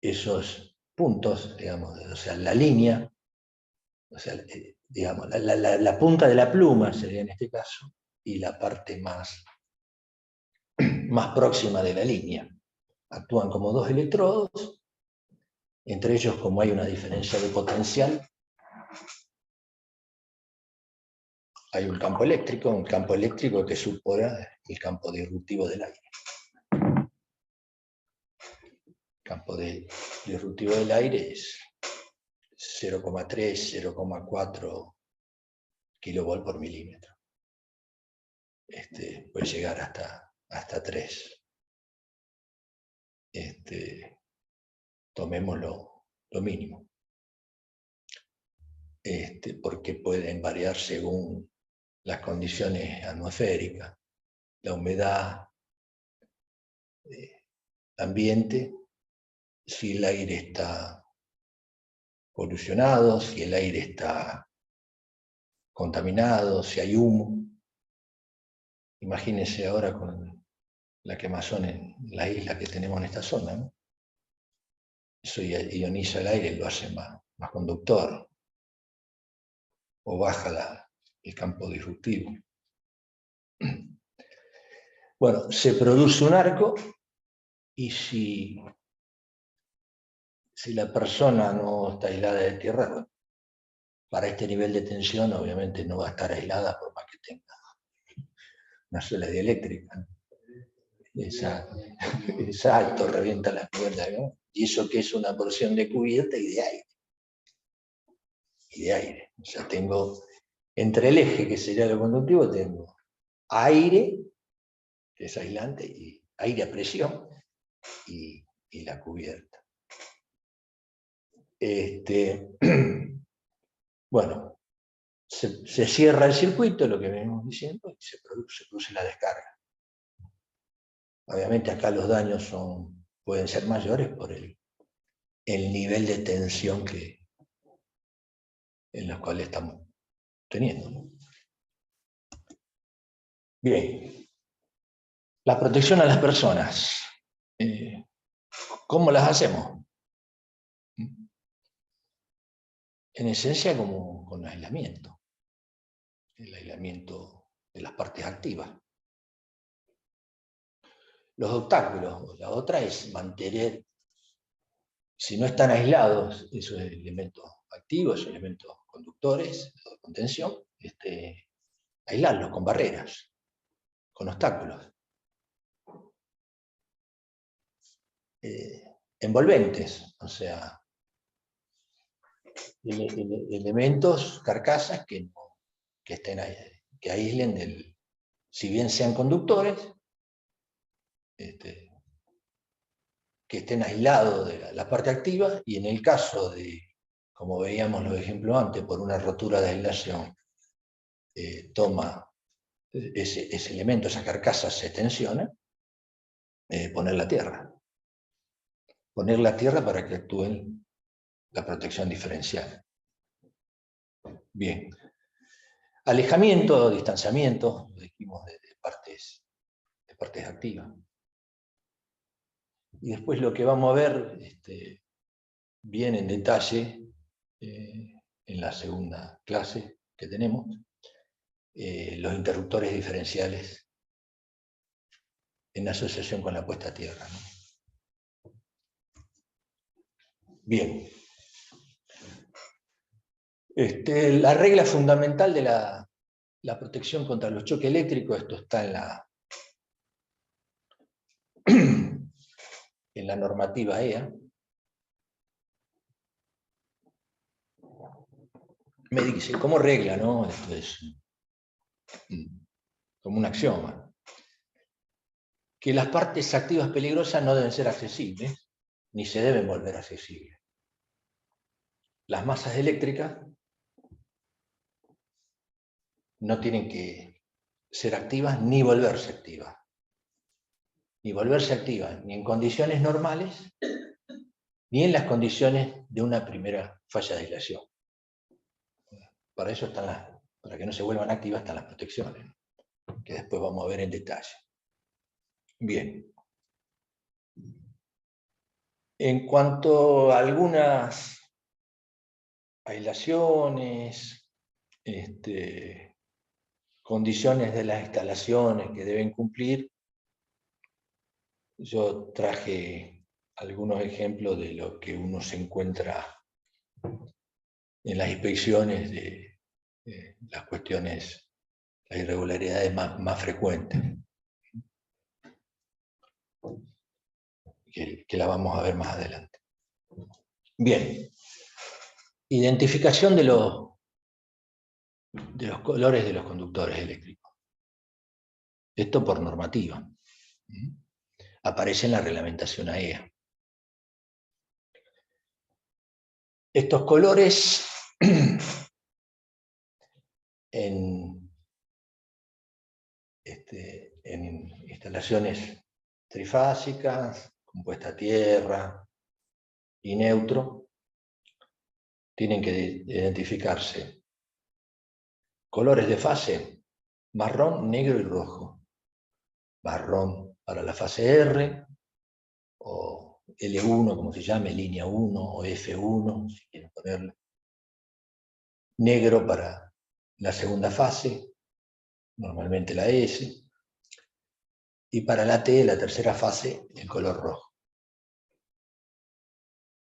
esos puntos, digamos, o sea, la línea, o sea, digamos, la punta de la pluma sería en este caso, y la parte más próxima de la línea. Actúan como dos electrodos, entre ellos, como hay una diferencia de potencial, hay un campo eléctrico que supera el campo disruptivo del aire. El campo disruptivo del aire es 0,3, 0,4 kilovolt por milímetro. Puede llegar hasta 3. tomemos lo mínimo. Porque pueden variar según las condiciones atmosféricas, la humedad, ambiente, si el aire está polucionado, si el aire está contaminado, si hay humo. Imagínense ahora con la quemazón en la isla que tenemos en esta zona, ¿no? Eso ioniza el aire y lo hace más conductor, o baja el campo disruptivo. Bueno, se produce un arco, y si la persona no está aislada de tierra, bueno, para este nivel de tensión obviamente no va a estar aislada por más que tenga una sola dieléctrica, ¿no? Exacto, revienta las cubiertas, ¿no? Y eso que es una porción de cubierta y de aire. O sea, tengo entre el eje, que sería lo conductivo, tengo aire, que es aislante, y aire a presión, y la cubierta. Bueno, se cierra el circuito, lo que venimos diciendo, y se produce la descarga. Obviamente acá los daños pueden ser mayores por el nivel de tensión en los cuales estamos teniendo, ¿no? Bien, la protección a las personas. ¿Cómo las hacemos? En esencia, como con aislamiento. El aislamiento de las partes activas. Los obstáculos, la otra es mantener, si no están aislados esos elementos activos, esos elementos conductores, de contención, aislarlos con barreras, con obstáculos. Envolventes, o sea, elementos, carcasas que estén ahí, que aíslen si bien sean conductores, que estén aislados de la parte activa, y en el caso de, como veíamos los ejemplos antes, por una rotura de aislación, toma ese elemento, esa carcasa se tensiona, poner la tierra. Poner la tierra para que actúe la protección diferencial. Bien. Alejamiento, distanciamiento, lo dijimos, de partes activas. Y después lo que vamos a ver bien en detalle en la segunda clase que tenemos, los interruptores diferenciales en asociación con la puesta a tierra, ¿no? Bien. La regla fundamental de la protección contra los choques eléctricos, esto está en la normativa EA. Me dice, como regla, ¿no? Esto es como un axioma. Que las partes activas peligrosas no deben ser accesibles, ni se deben volver accesibles. Las masas eléctricas no tienen que ser activas ni volverse activas. Ni volverse activas, ni en condiciones normales, ni en las condiciones de una primera falla de aislación. Para eso para que no se vuelvan activas están las protecciones, que después vamos a ver en detalle. Bien. En cuanto a algunas aislaciones, condiciones de las instalaciones que deben cumplir, yo traje algunos ejemplos de lo que uno se encuentra en las inspecciones de las cuestiones, las irregularidades más frecuentes, que la vamos a ver más adelante. Bien, identificación de los colores de los conductores eléctricos. Esto por normativa. aparece en la reglamentación AEA. Estos colores en instalaciones trifásicas, compuesta a tierra y neutro, tienen que identificarse colores de fase: marrón, negro y rojo. Marrón para la fase R, o L1, como se llame, línea 1, o F1, si quieren ponerlo. Negro para la segunda fase, normalmente la S. Y para la T, la tercera fase, el color rojo.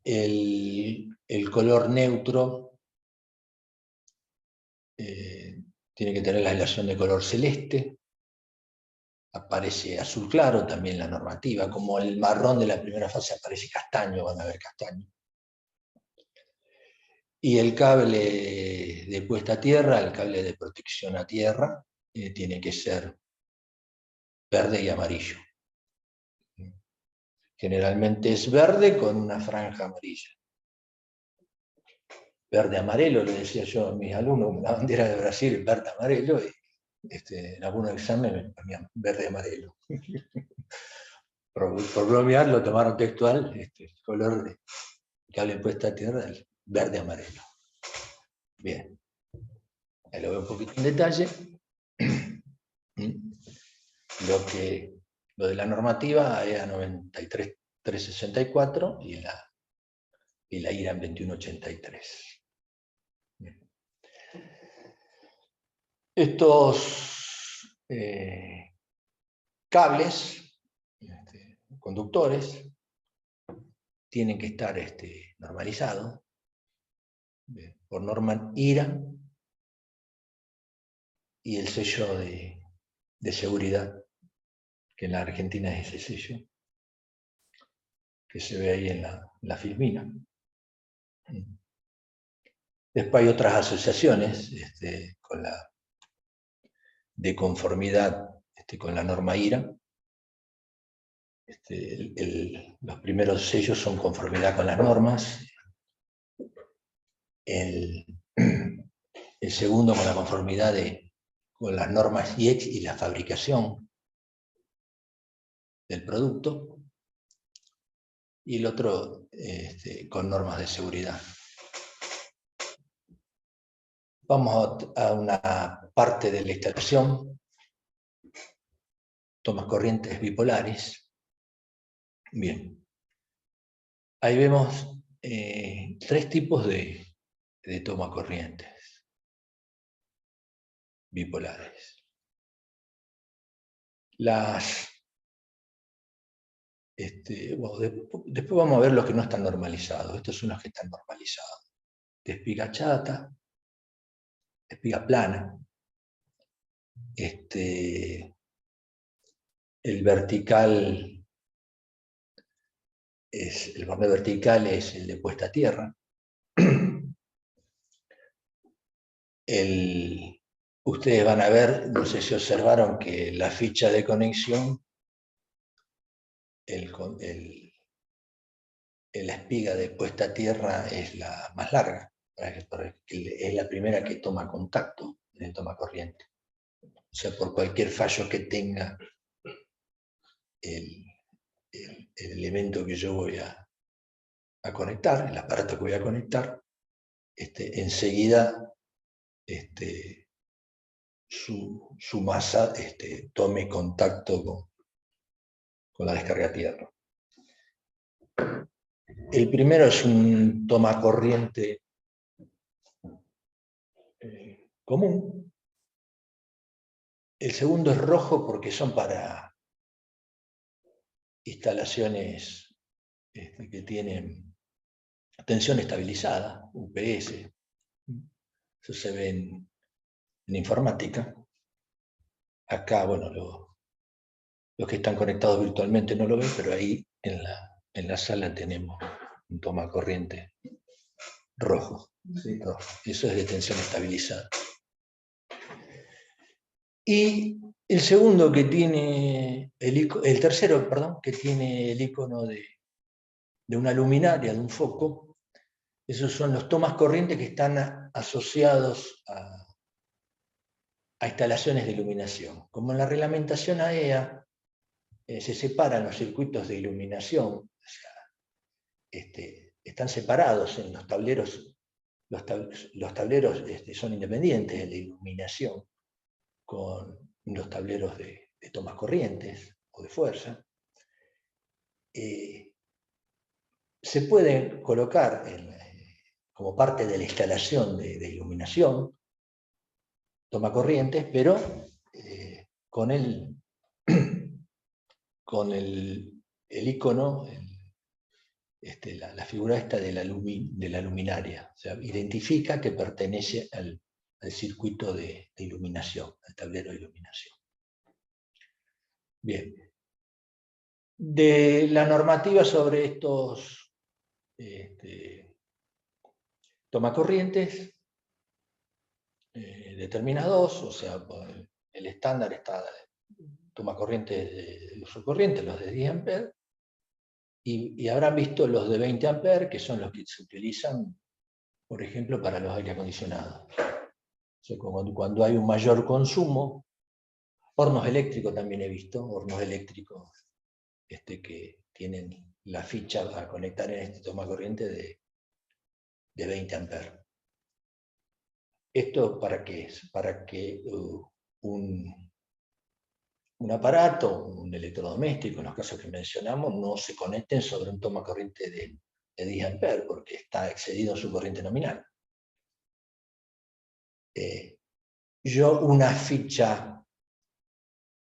El color neutro tiene que tener la relación de color celeste. Aparece azul claro también la normativa, como el marrón de la primera fase aparece castaño, van a ver castaño. Y el cable de puesta a tierra, el cable de protección a tierra, tiene que ser verde y amarillo. Generalmente es verde con una franja amarilla. Verde-amarelo, le decía yo a mis alumnos, la bandera de Brasil es verde-amarelo, y en algunos exámenes me ponían verde-amarelo. Por bromear lo tomaron textual, el color de cable puesta a tierra, el verde-amarelo. Bien, ahí lo veo un poquito en detalle. Lo de la normativa EA 93.364 y la IRAN 2183. Estos cables, conductores, tienen que estar normalizados por norma IRAN y el sello de seguridad, que en la Argentina es ese sello, que se ve ahí en la filmina. Después hay otras asociaciones de conformidad con la norma IRA. Los primeros sellos son conformidad con las normas. El segundo con la conformidad con las normas IEC y la fabricación del producto. Y el otro con normas de seguridad. Vamos a una parte de la instalación. Tomas corrientes bipolares. Bien. Ahí vemos 3 tipos de toma corrientes bipolares. Después vamos a ver los que no están normalizados. Estos son los que están normalizados. De espiga chata, espiga plana. El borde vertical es el de puesta a tierra. Ustedes van a ver, no sé si observaron que la ficha de conexión, la espiga de puesta a tierra es la más larga, es la primera que toma contacto en el toma corriente. O sea, por cualquier fallo que tenga el elemento que yo voy a conectar, el aparato que voy a conectar, enseguida su masa tome contacto con la descarga a tierra. El primero es un toma corriente común. El segundo es rojo porque son para instalaciones que tienen tensión estabilizada, UPS. Eso se ve en informática. Acá, bueno, los que están conectados virtualmente no lo ven, pero ahí en la sala tenemos un toma corriente rojo. ¿Sí? Rojo. Eso es de tensión estabilizada. Y El segundo que tiene, el tercero, perdón, que tiene el icono de una luminaria, de un foco, esos son los tomas corrientes que están asociados a instalaciones de iluminación. Como en la reglamentación AEA se separan los circuitos de iluminación, o sea, están separados en los tableros, los tableros son independientes de la iluminación con los tableros de tomas corrientes o de fuerza. Se pueden colocar como parte de la instalación de iluminación toma corrientes, pero con el icono, la figura esta de la luminaria. O sea, identifica que pertenece al circuito de iluminación, al tablero de iluminación. Bien. De la normativa sobre estos tomacorrientes, determina dos, o sea, el estándar está tomacorrientes de uso corriente, los de 10 amperes, y habrán visto los de 20 amperes, que son los que se utilizan, por ejemplo, para los aire acondicionados. O sea, cuando hay un mayor consumo, hornos eléctricos también he visto, hornos eléctricos que tienen la ficha a conectar en este tomacorriente de 20 amperes. ¿Esto para qué es? Para que un aparato, un electrodoméstico, en los casos que mencionamos, no se conecten sobre un tomacorriente de 10 amperes, porque está excedido su corriente nominal. Yo una ficha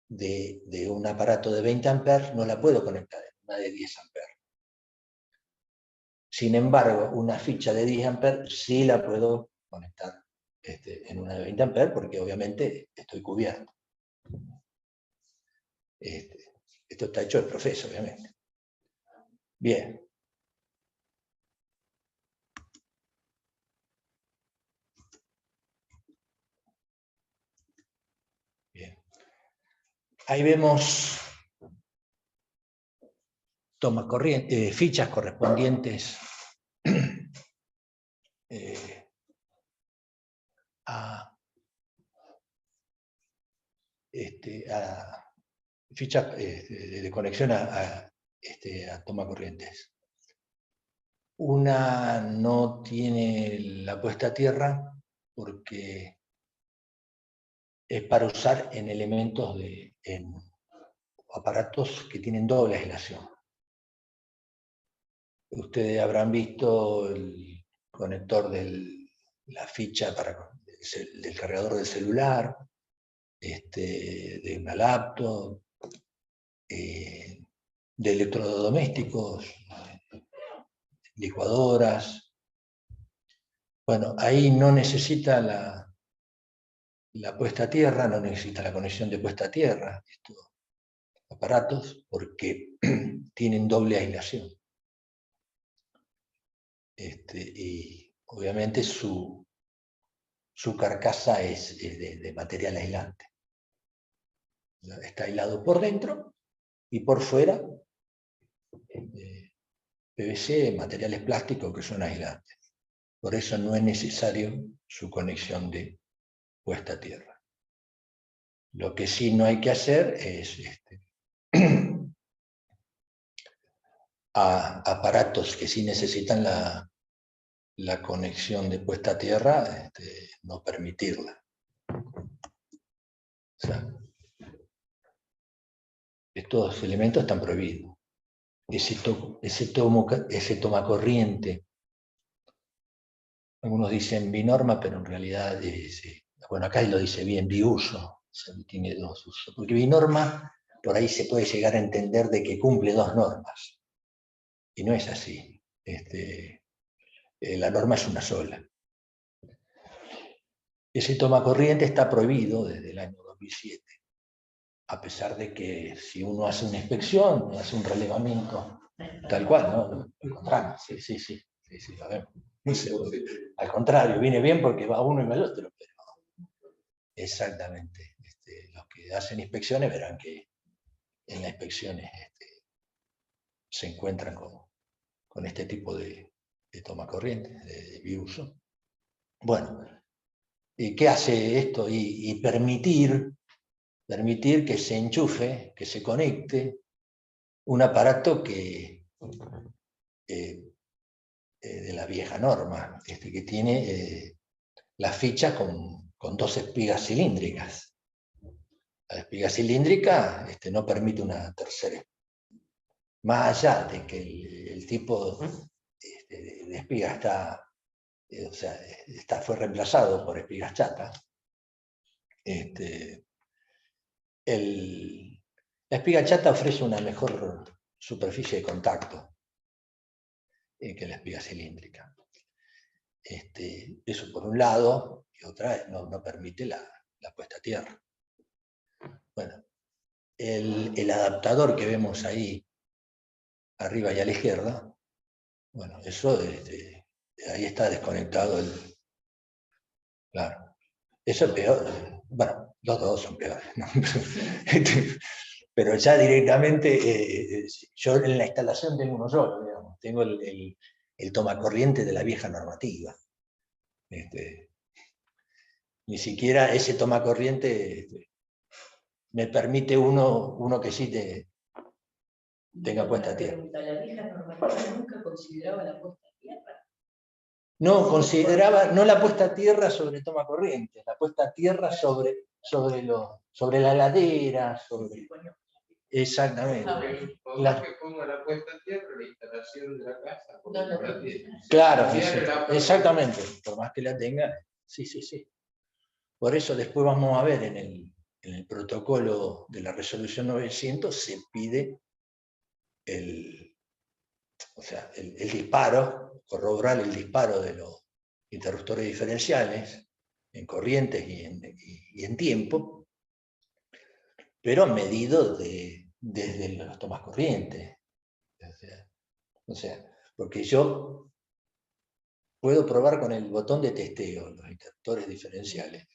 de un aparato de 20 amperes no la puedo conectar en una de 10 amperes. Sin embargo, una ficha de 10 amperes sí la puedo conectar en una de 20 amperes, porque obviamente estoy cubierto. Esto está hecho de profeso, obviamente. Bien. Bien. Ahí vemos fichas correspondientes a fichas de conexión a tomacorrientes. Una no tiene la puesta a tierra porque es para usar en elementos en aparatos que tienen doble aislación. Ustedes habrán visto el conector de la ficha del cargador del celular, de una laptop, de electrodomésticos, licuadoras. Bueno, ahí no necesita la puesta a tierra, no necesita la conexión de puesta a tierra, estos aparatos, porque tienen doble aislación. Y obviamente su carcasa es de material aislante. Está aislado por dentro y por fuera PVC, materiales plásticos que son aislantes. Por eso no es necesario su conexión de puesta a tierra. Lo que sí no hay que hacer es a aparatos que sí necesitan la conexión de puesta a tierra, no permitirla. O sea, estos elementos están prohibidos. Ese tomacorriente, algunos dicen binorma, pero en realidad bueno, acá lo dice bien, biuso, o sea, tiene dos usos. Porque binorma, por ahí se puede llegar a entender de que cumple dos normas. Y no es así. La norma es una sola. Ese tomacorriente está prohibido desde el año 2007. A pesar de que si uno hace una inspección, hace un relevamiento, tal cual, ¿no? Al contrario, sí, a ver, al contrario, viene bien porque va uno y va el otro, pero exactamente, los que hacen inspecciones verán que en las inspecciones se encuentran con este tipo de tomacorriente, de biuso. Bueno, ¿qué hace esto? Y permitir que se enchufe, que se conecte un aparato que de la vieja norma, que tiene las fichas con 2 espigas cilíndricas. La espiga cilíndrica no permite una tercera. Más allá de que el tipo de espiga fue reemplazado por espigas chatas, la espiga chata ofrece una mejor superficie de contacto que la espiga cilíndrica. Eso por un lado, y otra no permite la puesta a tierra. Bueno, el adaptador que vemos ahí, arriba y a la izquierda, bueno, eso ahí está desconectado claro. Eso es peor. Bueno, los dos son peores, ¿no? Pero ya directamente, yo en la instalación tengo uno solo, digamos. Tengo el tomacorriente de la vieja normativa. Ni siquiera ese tomacorriente me permite uno que sí tenga puesta a tierra. La vieja normativa nunca consideraba la puesta a tierra. No, consideraba, no la puesta a tierra sobre tomacorriente, la puesta a tierra sobre la ladera, sobre... Exactamente. Por más que ponga la puesta a tierra, la instalación de la casa, claro, exactamente, por más que la tenga, sí. Por eso después vamos a ver en el protocolo de la resolución 900 se pide el disparo, corroborar el disparo de los interruptores diferenciales en corrientes y en tiempo, pero medido desde los tomas corrientes. Porque yo puedo probar con el botón de testeo los interruptores diferenciales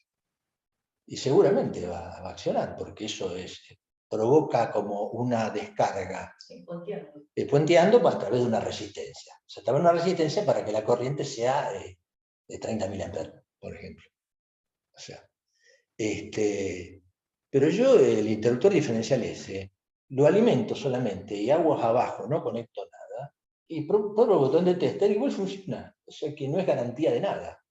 y seguramente va a accionar, porque eso provoca como una descarga puenteando a través de una resistencia. O sea, a través de una resistencia para que la corriente sea de 30 mA, por ejemplo. O sea, pero yo el interruptor diferencial ese lo alimento solamente y aguas abajo, no conecto nada, y pongo el botón de tester, igual funciona. O sea que no es garantía de nada.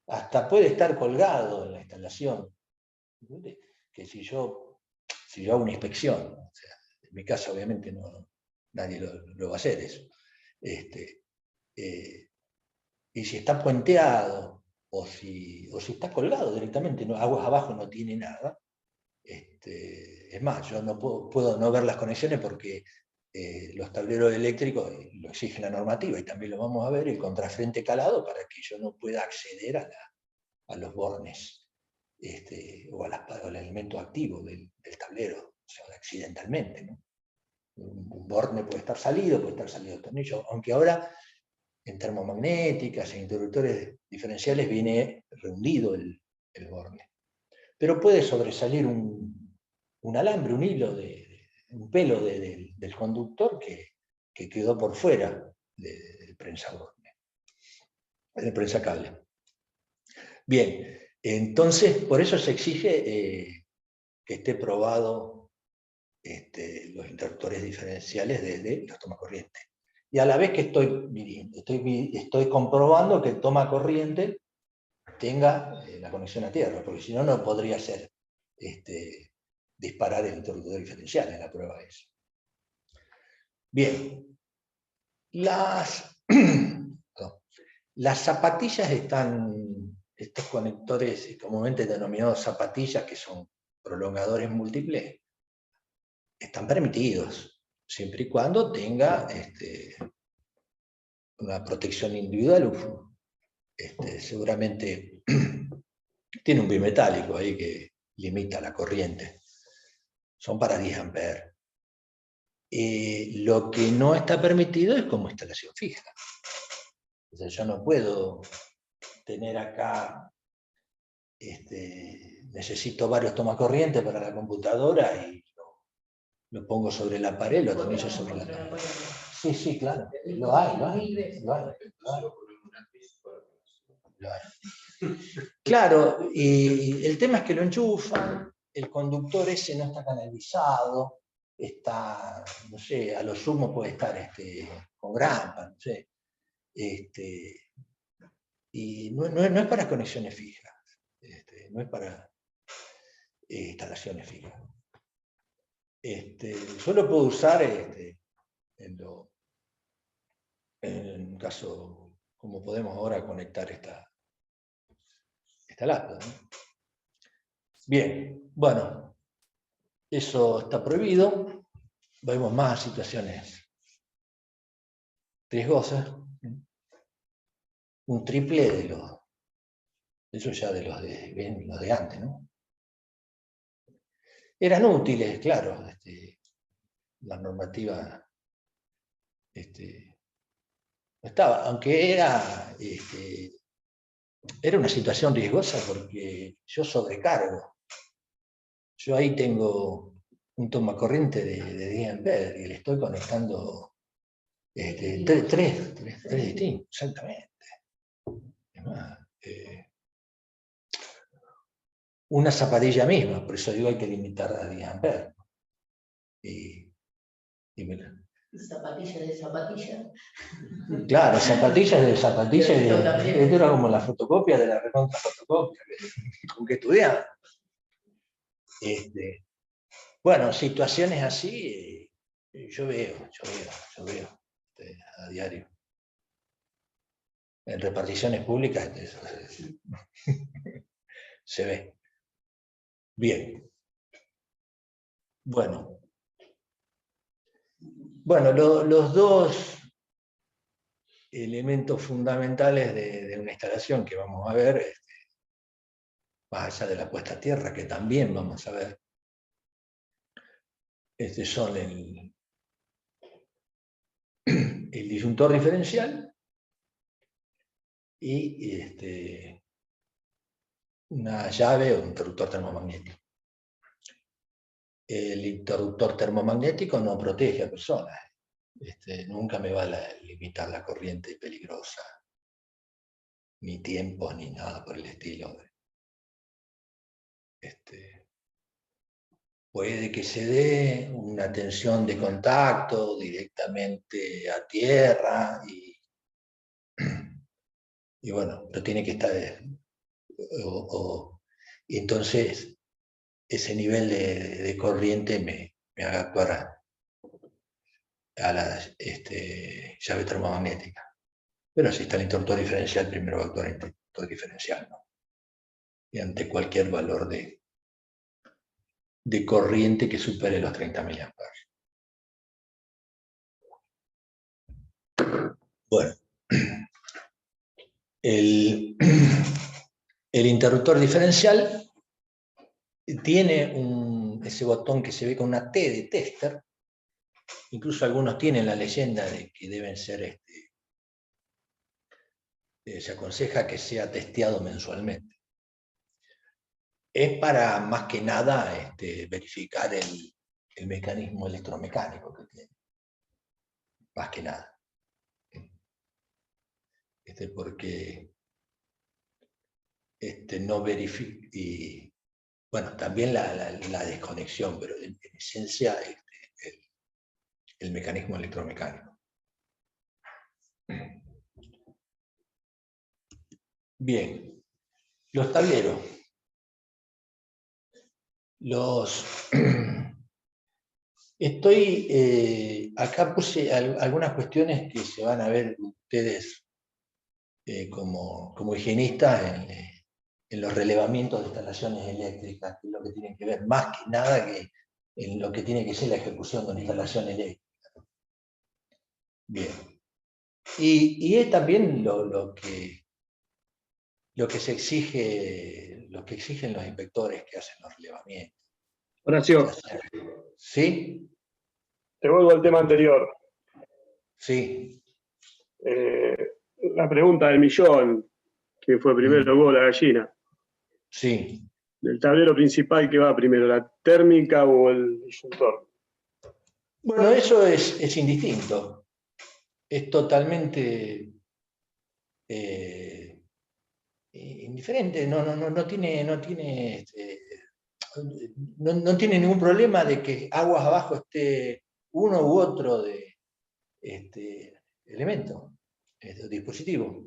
Hasta puede estar colgado en la instalación. Que si yo hago una inspección, o sea, en mi caso obviamente nadie lo va a hacer eso. Y si está puenteado, o si está colgado directamente, aguas abajo no tiene nada. Es más, yo no puedo no ver las conexiones porque los tableros eléctricos lo exigen la normativa, y también lo vamos a ver, el contrafrente calado, para que yo no pueda acceder a los bornes o al elemento activo del tablero, o sea, accidentalmente, ¿no? Un borne puede estar salido el tornillo, aunque ahora en termomagnéticas, en interruptores diferenciales viene rehundido el borne. Pero puede sobresalir un alambre, un hilo, un pelo del conductor que quedó por fuera del prensaborne, del prensacable. Bien, entonces por eso se exige que esté probado los interruptores diferenciales desde los tomacorrientes. Y a la vez que estoy midiendo, estoy comprobando que el tomacorriente tenga la conexión a tierra, porque si no, no podría ser disparar el interruptor diferencial en la prueba de eso. Bien, las zapatillas estos conectores comúnmente denominados zapatillas, que son prolongadores múltiples, están permitidos, siempre y cuando tenga una protección individual. Seguramente tiene un bimetálico ahí que limita la corriente. Son para 10 amperes. Lo que no está permitido es como instalación fija. O sea, yo no puedo tener acá necesito varios tomacorrientes para la computadora y lo pongo sobre la pared, lo atornillo sobre la pared. Sí, sí, claro, lo hay. Claro, y el tema es que lo enchufan, el conductor ese no está canalizado, está, no sé, a lo sumo puede estar con grampa, no sé. Y no es para conexiones fijas, no es para instalaciones fijas. Yo lo puedo usar en un caso, como podemos ahora conectar esta laptop, ¿no? Bien, bueno, eso está prohibido. Vemos más situaciones riesgosas. Un triple de eso ya de los de antes, ¿no? Eran útiles, claro, la normativa no estaba, aunque era una situación riesgosa porque yo sobrecargo. Yo ahí tengo un tomacorriente de 10 amperes y le estoy conectando tres distintos, exactamente. Es más, una zapatilla misma, por eso digo hay que limitar a 10 amperes. Y mira. Zapatilla de zapatilla. Claro, zapatillas de zapatillas. Esto era como la fotocopia de la recontra fotocopia con que estudiaba. Bueno, situaciones así yo veo a diario. En reparticiones públicas eso se ve. Bien. Bueno, los dos elementos fundamentales de una instalación que vamos a ver, más allá de la puesta a tierra, que también vamos a ver, son el disyuntor diferencial y una llave o un interruptor termomagnético. El interruptor termomagnético no protege a personas. Nunca me va a limitar la corriente peligrosa, ni tiempos, ni nada por el estilo. Puede que se dé una tensión de contacto directamente a tierra y bueno, pero tiene que estar... y entonces ese nivel de corriente me haga actuar a la llave termomagnética. Pero si está el interruptor diferencial, primero va a actuar el interruptor diferencial, ¿no? Y ante cualquier valor de corriente que supere los 30 mA. Bueno, el interruptor diferencial tiene ese botón que se ve con una T de tester. Incluso algunos tienen la leyenda de que deben ser, se aconseja que sea testeado mensualmente. Es para, más que nada, verificar el mecanismo electromecánico que tiene. Más que nada. Porque no verifica, y bueno, también la desconexión, pero en esencia el mecanismo electromecánico. Bien, los tableros. Acá puse algunas cuestiones que se van a ver ustedes como higienistas en los relevamientos de instalaciones eléctricas, que es lo que tienen que ver más que nada que en lo que tiene que ser la ejecución de una instalación eléctrica. Bien. Y es también lo que se exige, lo que exigen los inspectores que hacen los relevamientos. Horacio, ¿Sí? te vuelvo al tema anterior. Sí. La pregunta del millón, que fue primero el huevo o la gallina. Sí. Del tablero principal, ¿qué va primero, la térmica o el disyuntor? Bueno, eso es indistinto. Es totalmente indiferente. No tiene ningún problema de que aguas abajo esté uno u otro de elemento, dispositivo.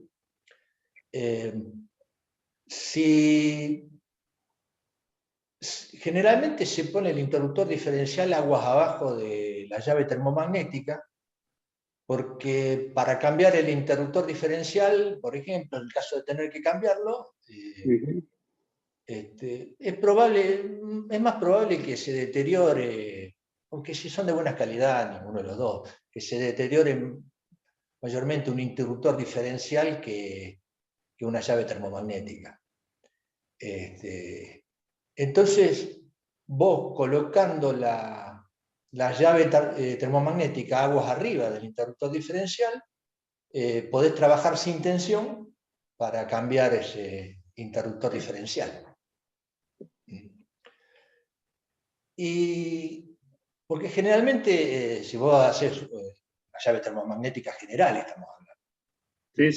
Generalmente se pone el interruptor diferencial aguas abajo de la llave termomagnética, porque para cambiar el interruptor diferencial, por ejemplo, en el caso de tener que cambiarlo, es más probable que se deteriore, aunque si son de buena calidad, ninguno de los dos, que se deteriore mayormente un interruptor diferencial que una llave termomagnética. Entonces, vos colocando la llave termomagnética aguas arriba del interruptor diferencial, podés trabajar sin tensión para cambiar ese interruptor diferencial. Y porque generalmente, si vos haces la llave termomagnética general, estamos hablando. Sí.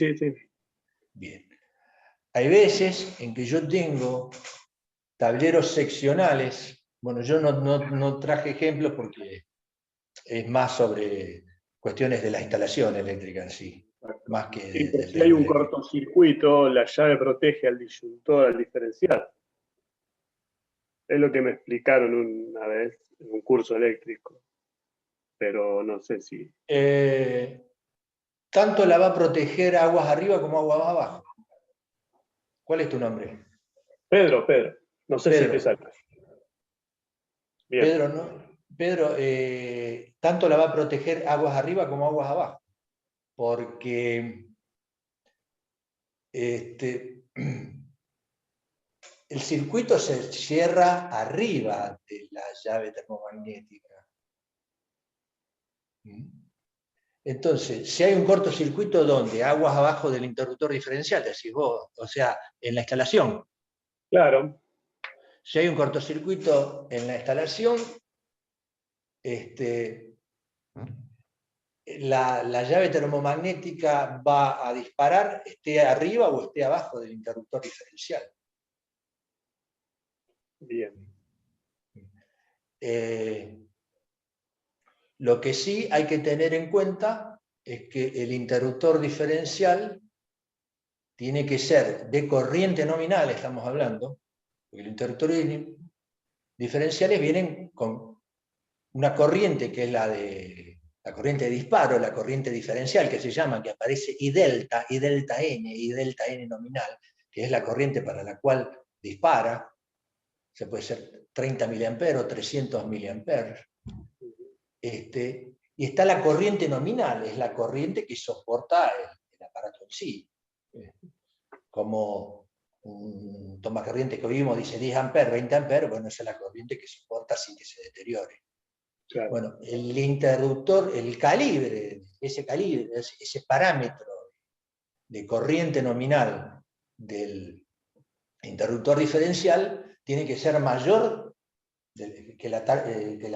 Bien. Hay veces en que yo tengo tableros seccionales. Bueno, yo no traje ejemplos porque es más sobre cuestiones de la instalación eléctrica en sí, más que del Si hay un eléctrico. cortocircuito, la llave protege al disyuntor, al diferencial. Es lo que me explicaron una vez en un curso eléctrico, pero no sé si... Tanto la va a proteger aguas arriba como aguas abajo. ¿Cuál es tu nombre? Pedro, no sé Pedro. si te sale. Bien. Pedro, ¿no? Pedro, tanto la va a proteger aguas arriba como aguas abajo, porque el circuito se cierra arriba de la llave termomagnética. Entonces, si hay un cortocircuito, ¿dónde? Aguas abajo del interruptor diferencial, decís vos, o sea, en la instalación. Claro. Si hay un cortocircuito en la instalación, la llave termomagnética va a disparar, esté arriba o esté abajo del interruptor diferencial. Bien. Lo que sí hay que tener en cuenta es que el interruptor diferencial tiene que ser de corriente nominal, estamos hablando, porque los interruptores diferenciales vienen con una corriente que es la corriente de disparo, la corriente diferencial que se llama, que aparece I delta N nominal, que es la corriente para la cual dispara. Se puede ser 30 mA o 300 mA. Y está la corriente nominal, es la corriente que soporta el aparato en sí. Como un tomacorriente que vimos dice 10 amperes, 20 amperes, bueno, esa es la corriente que soporta sin que se deteriore. Claro. Bueno, el interruptor, el calibre, ese parámetro de corriente nominal del interruptor diferencial tiene que ser mayor que la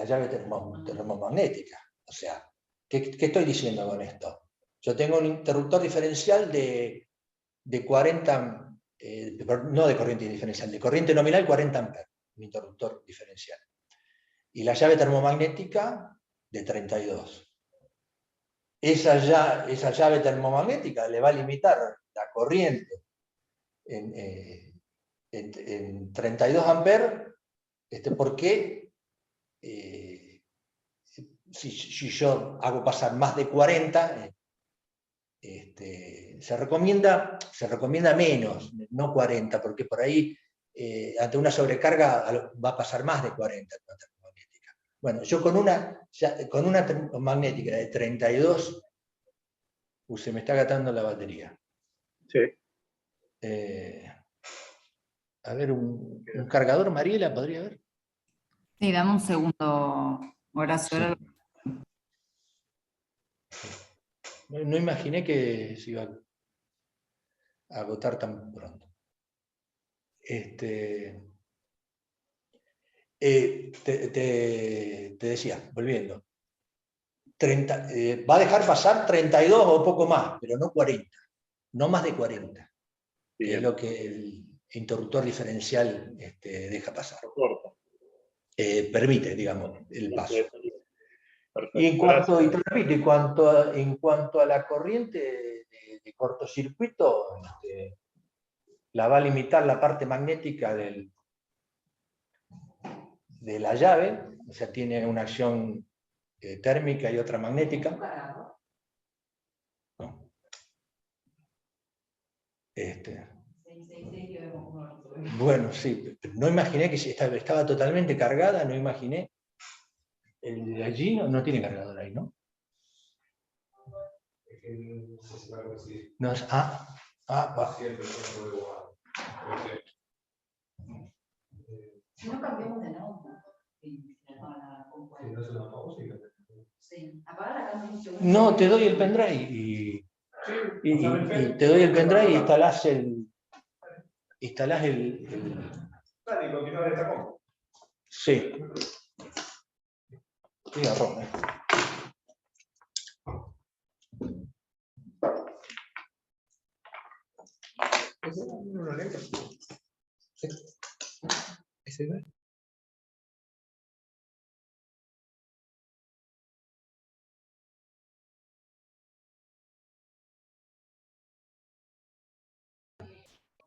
llave termomagnética. O sea, ¿qué estoy diciendo con esto? Yo tengo un interruptor diferencial de 40, no de corriente diferencial, de corriente nominal 40 amperes, un interruptor diferencial. Y la llave termomagnética de 32. Esa llave termomagnética le va a limitar la corriente en 32 amperes, porque si yo hago pasar más de 40, se recomienda menos, no 40, porque por ahí ante una sobrecarga va a pasar más de 40 la termomagnética. Bueno, yo con una termomagnética de 32, se me está agotando la batería. Sí. A ver, un cargador, Mariela, ¿podría haber? Sí, dame un segundo, Horacio. Sí. No imaginé que se iba a agotar tan pronto. Te decía, volviendo, va a dejar pasar 32 o poco más, pero no 40, no más de 40, que es lo que el interruptor diferencial deja pasar. Permite, digamos, el paso. Perfecto, Y en cuanto a la corriente de cortocircuito, la va a limitar la parte magnética de la llave, o sea, tiene una acción térmica y otra magnética. No. Bueno, sí, no imaginé que estaba totalmente cargada, no imaginé. El de allí no tiene cargador ahí, ¿no? No es, va. Si no cambiamos de notebook. Sí, apaga la cámara un segundo. No, te doy el pendrive y te doy el pendrive y instalás el. Dale, continuar esta compra. Sí. Sí, arroz,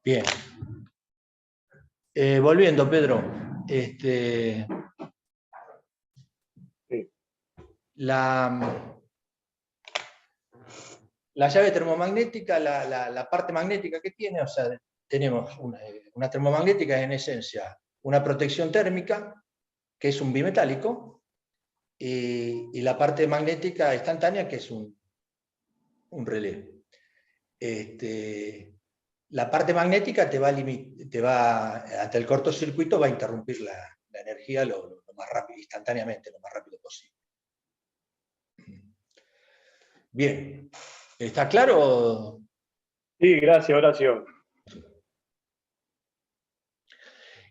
Bien. Volviendo, Pedro. La llave termomagnética, la parte magnética que tiene, o sea, tenemos una termomagnética en esencia, una protección térmica, que es un bimetálico, y la parte magnética instantánea, que es un relé. La parte magnética ante el cortocircuito va a interrumpir la energía lo más rápido, instantáneamente, lo más rápido posible. Bien, ¿está claro? Sí, gracias, Horacio.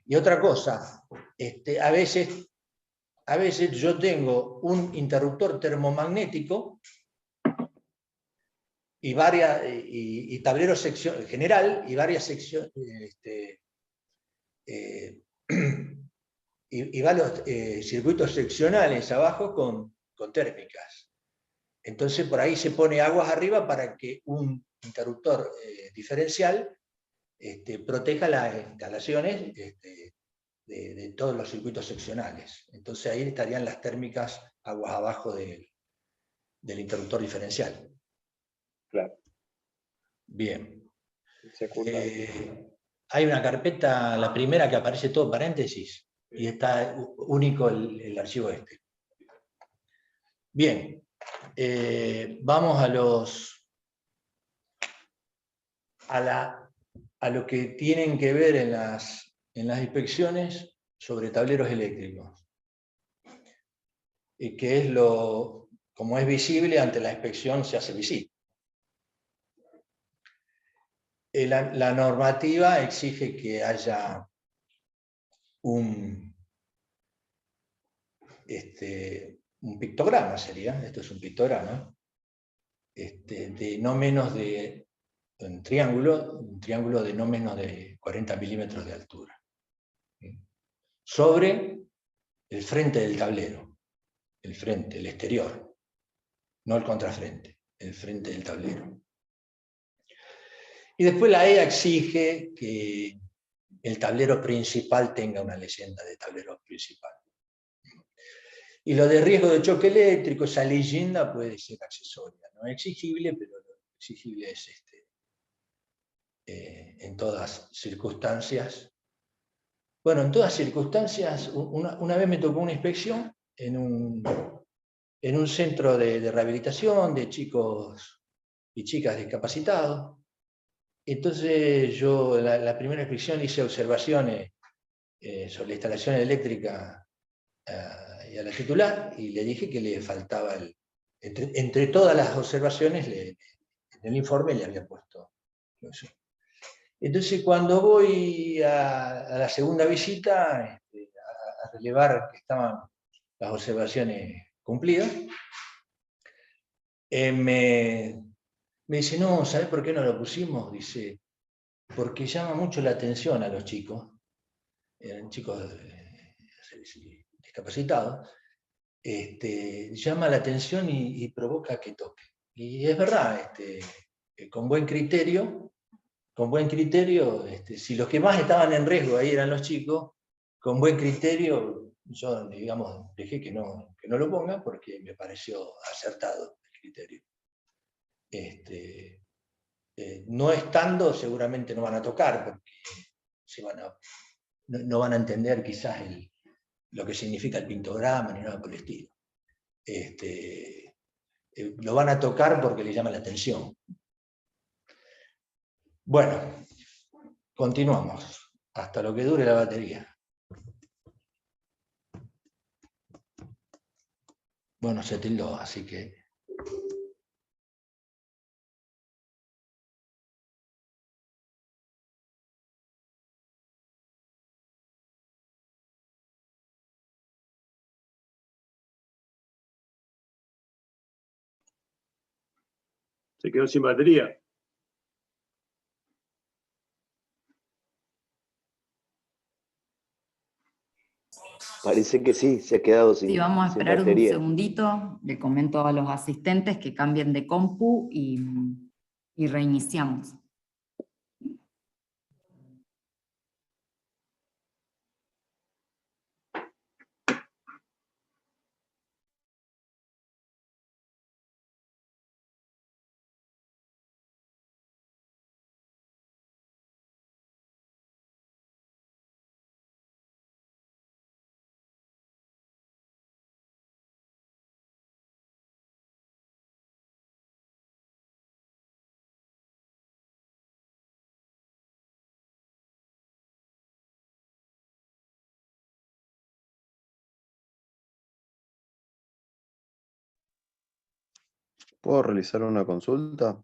Y otra cosa, a veces yo tengo un interruptor termomagnético y tablero general y varias secciones, y varios circuitos seccionales abajo con térmicas. Entonces por ahí se pone aguas arriba para que un interruptor diferencial proteja las instalaciones de todos los circuitos seccionales. Entonces ahí estarían las térmicas aguas abajo del interruptor diferencial. Claro. Bien. Secundario. Hay una carpeta, la primera, que aparece todo paréntesis, y está único el archivo este. Bien. Vamos a lo que tienen que ver en las inspecciones sobre tableros eléctricos. Y que es como es visible, ante la inspección se hace visible. La normativa exige que haya un pictograma, sería, esto es un pictograma, de no menos de un triángulo de no menos de 40 milímetros de altura, sobre el frente del tablero, el frente, el exterior, no el contrafrente, el frente del tablero. Y después la EA exige que el tablero principal tenga una leyenda de tablero principal. Y lo de riesgo de choque eléctrico, esa leyenda puede ser accesoria, no es exigible, pero lo exigible es en todas circunstancias. Bueno, en todas circunstancias, una vez me tocó una inspección en un centro de rehabilitación de chicos y chicas discapacitados. Entonces yo la primera inspección hice observaciones sobre la instalación eléctrica y a la titular, y le dije que le faltaba, entre todas las observaciones, en el informe le había puesto, no sé. Entonces, cuando voy a la segunda visita, a relevar que estaban las observaciones cumplidas, me dice, no, ¿sabes por qué no lo pusimos? Dice, porque llama mucho la atención a los chicos, eran chicos discapacitados, llama la atención y provoca que toque. Y es verdad, con buen criterio, si los que más estaban en riesgo ahí eran los chicos, con buen criterio, yo, digamos, dejé que no lo pongan porque me pareció acertado el criterio. No estando, seguramente no van a tocar, porque no van a entender quizás lo que significa el pictograma ni nada por el estilo. Lo van a tocar porque les llama la atención. Bueno, continuamos, hasta lo que dure la batería. Bueno, se tildó, así que... Se quedó sin batería. Parece que sí, se ha quedado sin, Sí, vamos a sin esperar un batería. segundito. Le comento a los asistentes que cambien de compu y reiniciamos. ¿Puedo realizar una consulta?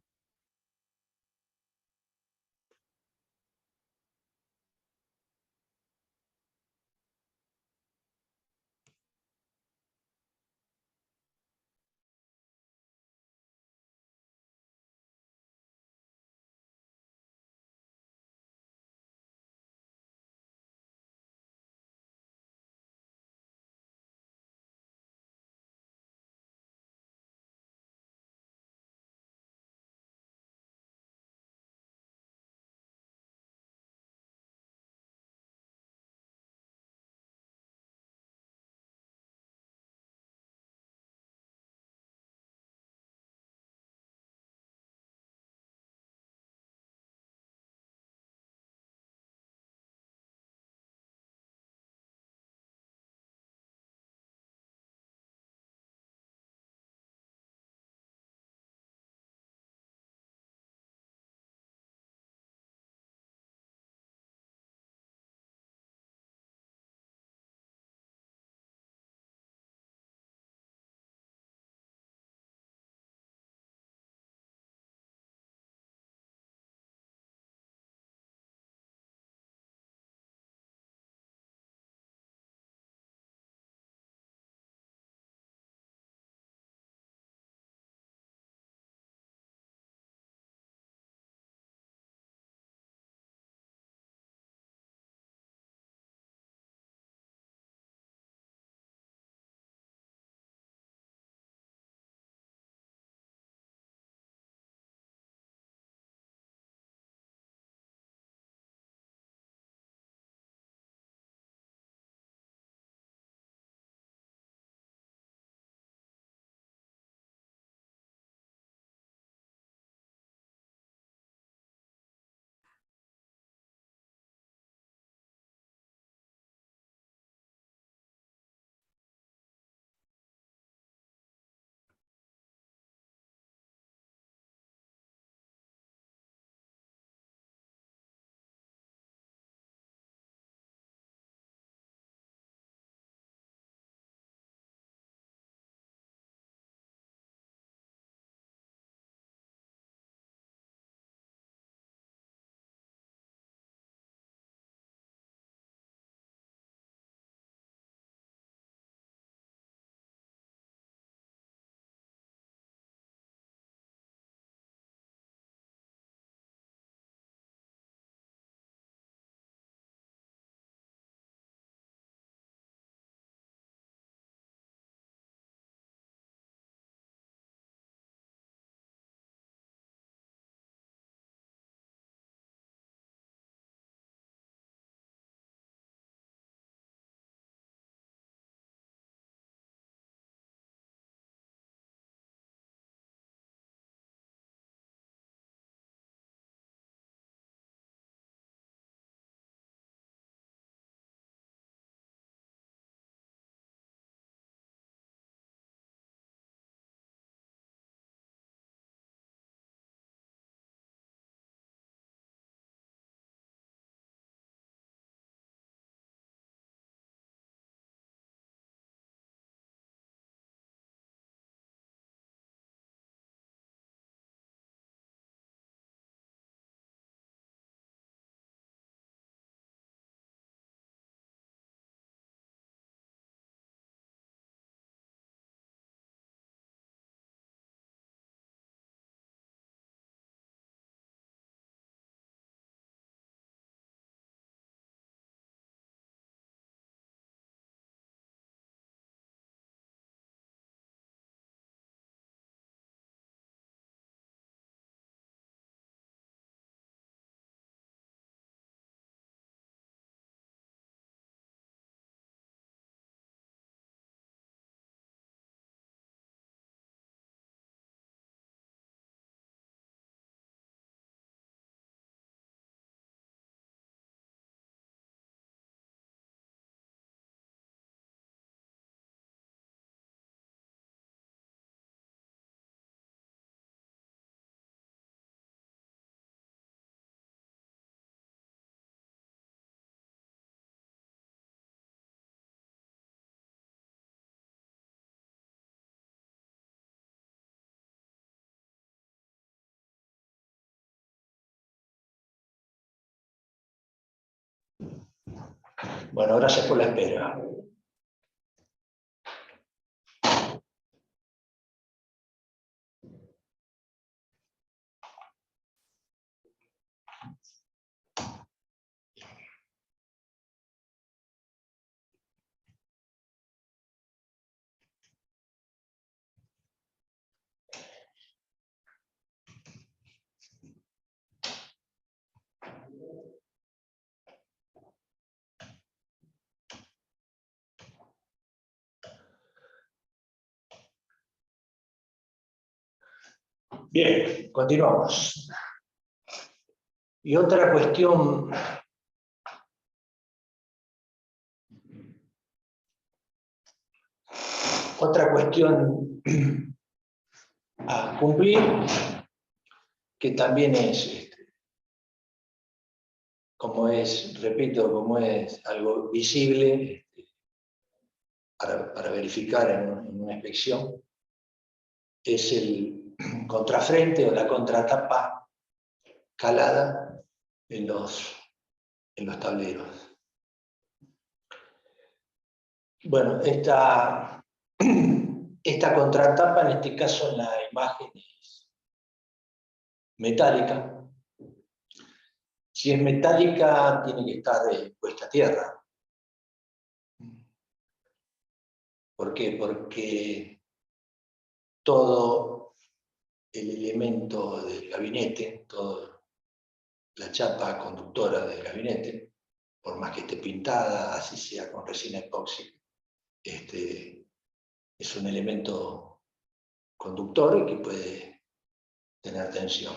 Bueno, gracias por la espera. Bien, continuamos. Y otra cuestión a cumplir, que también es, repito, como es algo visible para verificar en una inspección, es el contrafrente o la contratapa calada en los tableros. Bueno, esta contratapa, en este caso en la imagen, es metálica. Si es metálica, tiene que estar puesta a tierra. ¿Por qué? Porque todo el elemento del gabinete, toda la chapa conductora del gabinete, por más que esté pintada, así sea con resina epóxica, es un elemento conductor y que puede tener tensión.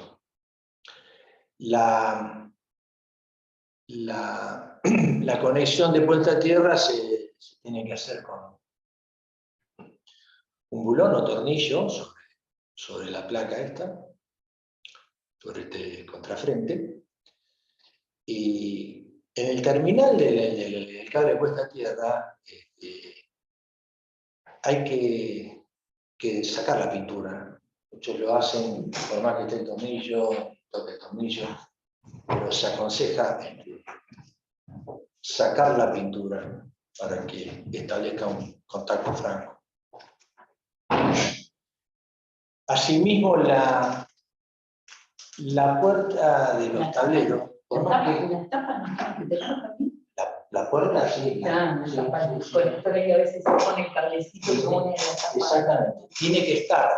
La conexión de puesta a tierra se tiene que hacer con un bulón o tornillo sobre la placa esta, sobre este contrafrente, y en el terminal del cable de puesta a tierra hay que sacar la pintura. Muchos lo hacen, por más que esté el tornillo, toque el tornillo, pero se aconseja sacar la pintura para que establezca un contacto franco. Asimismo, la puerta de los tableros, por más que ¿Las tapas no están de tapa también? la puerta sí, Ah, sí, las tapas. sí, Bueno, esto que a veces se pone el cablecito y se pone en la tapa. exactamente. Tiene que estar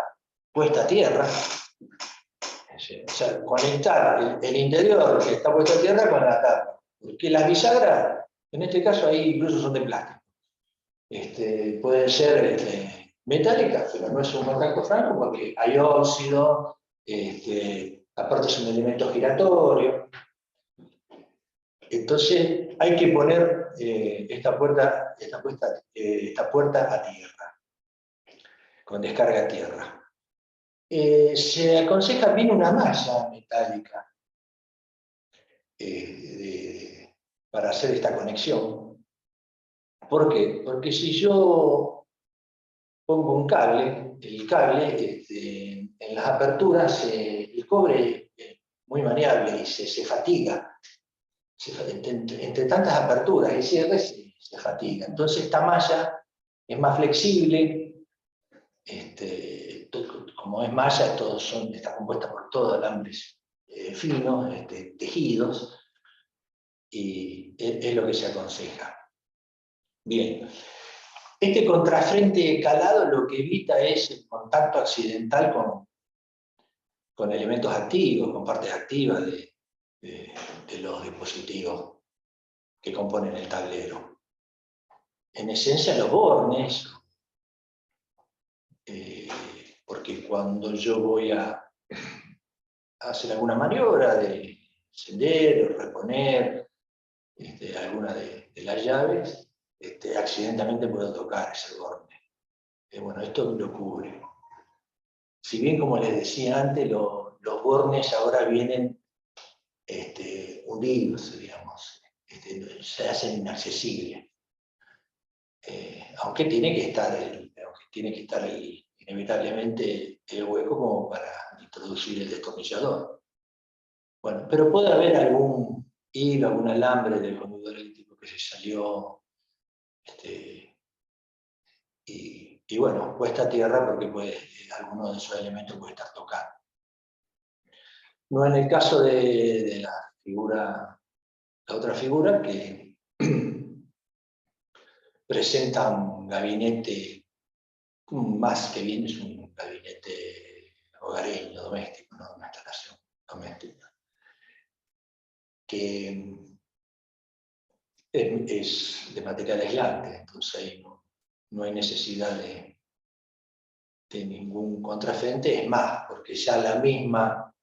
puesta a tierra. O sea, conectar el interior que está puesto a tierra con la tapa. Porque las bisagras, en este caso, ahí incluso son de plástico. Pueden ser metálicas, pero no es un contacto franco porque hay óxido, aparte es un elemento giratorio. Entonces hay que poner esta puerta a tierra, con descarga a tierra. Se aconseja bien una malla metálica para hacer esta conexión. ¿Por qué? Porque si yo pongo un cable, el cable en las aperturas, el cobre es muy maleable y se fatiga. Entre tantas aperturas y cierres se fatiga. Entonces esta malla es más flexible, como es malla, está compuesta por todos alambres finos, tejidos, y es lo que se aconseja. Bien, este contrafrente calado lo que evita es el contacto accidental con elementos activos, con partes activas de los dispositivos que componen el tablero. En esencia los bornes, porque cuando yo voy a hacer alguna maniobra de encender o reponer alguna de las llaves, accidentalmente puedo tocar ese borne. Bueno, esto lo cubre. Si bien, como les decía antes, los bornes ahora vienen hundidos, digamos, se hacen inaccesibles. Aunque tiene que estar inevitablemente el hueco como para introducir el destornillador. Bueno, pero puede haber algún hilo, algún alambre del conductor eléctrico porque se salió, y bueno, puesta a tierra porque alguno de esos elementos puede estar tocando. No en el caso de la otra figura que presenta un gabinete, más que bien es un gabinete hogareño, doméstico, no una instalación doméstica, que es de material aislante, entonces ahí no hay necesidad de ningún contrafrente, es más, porque ya la misma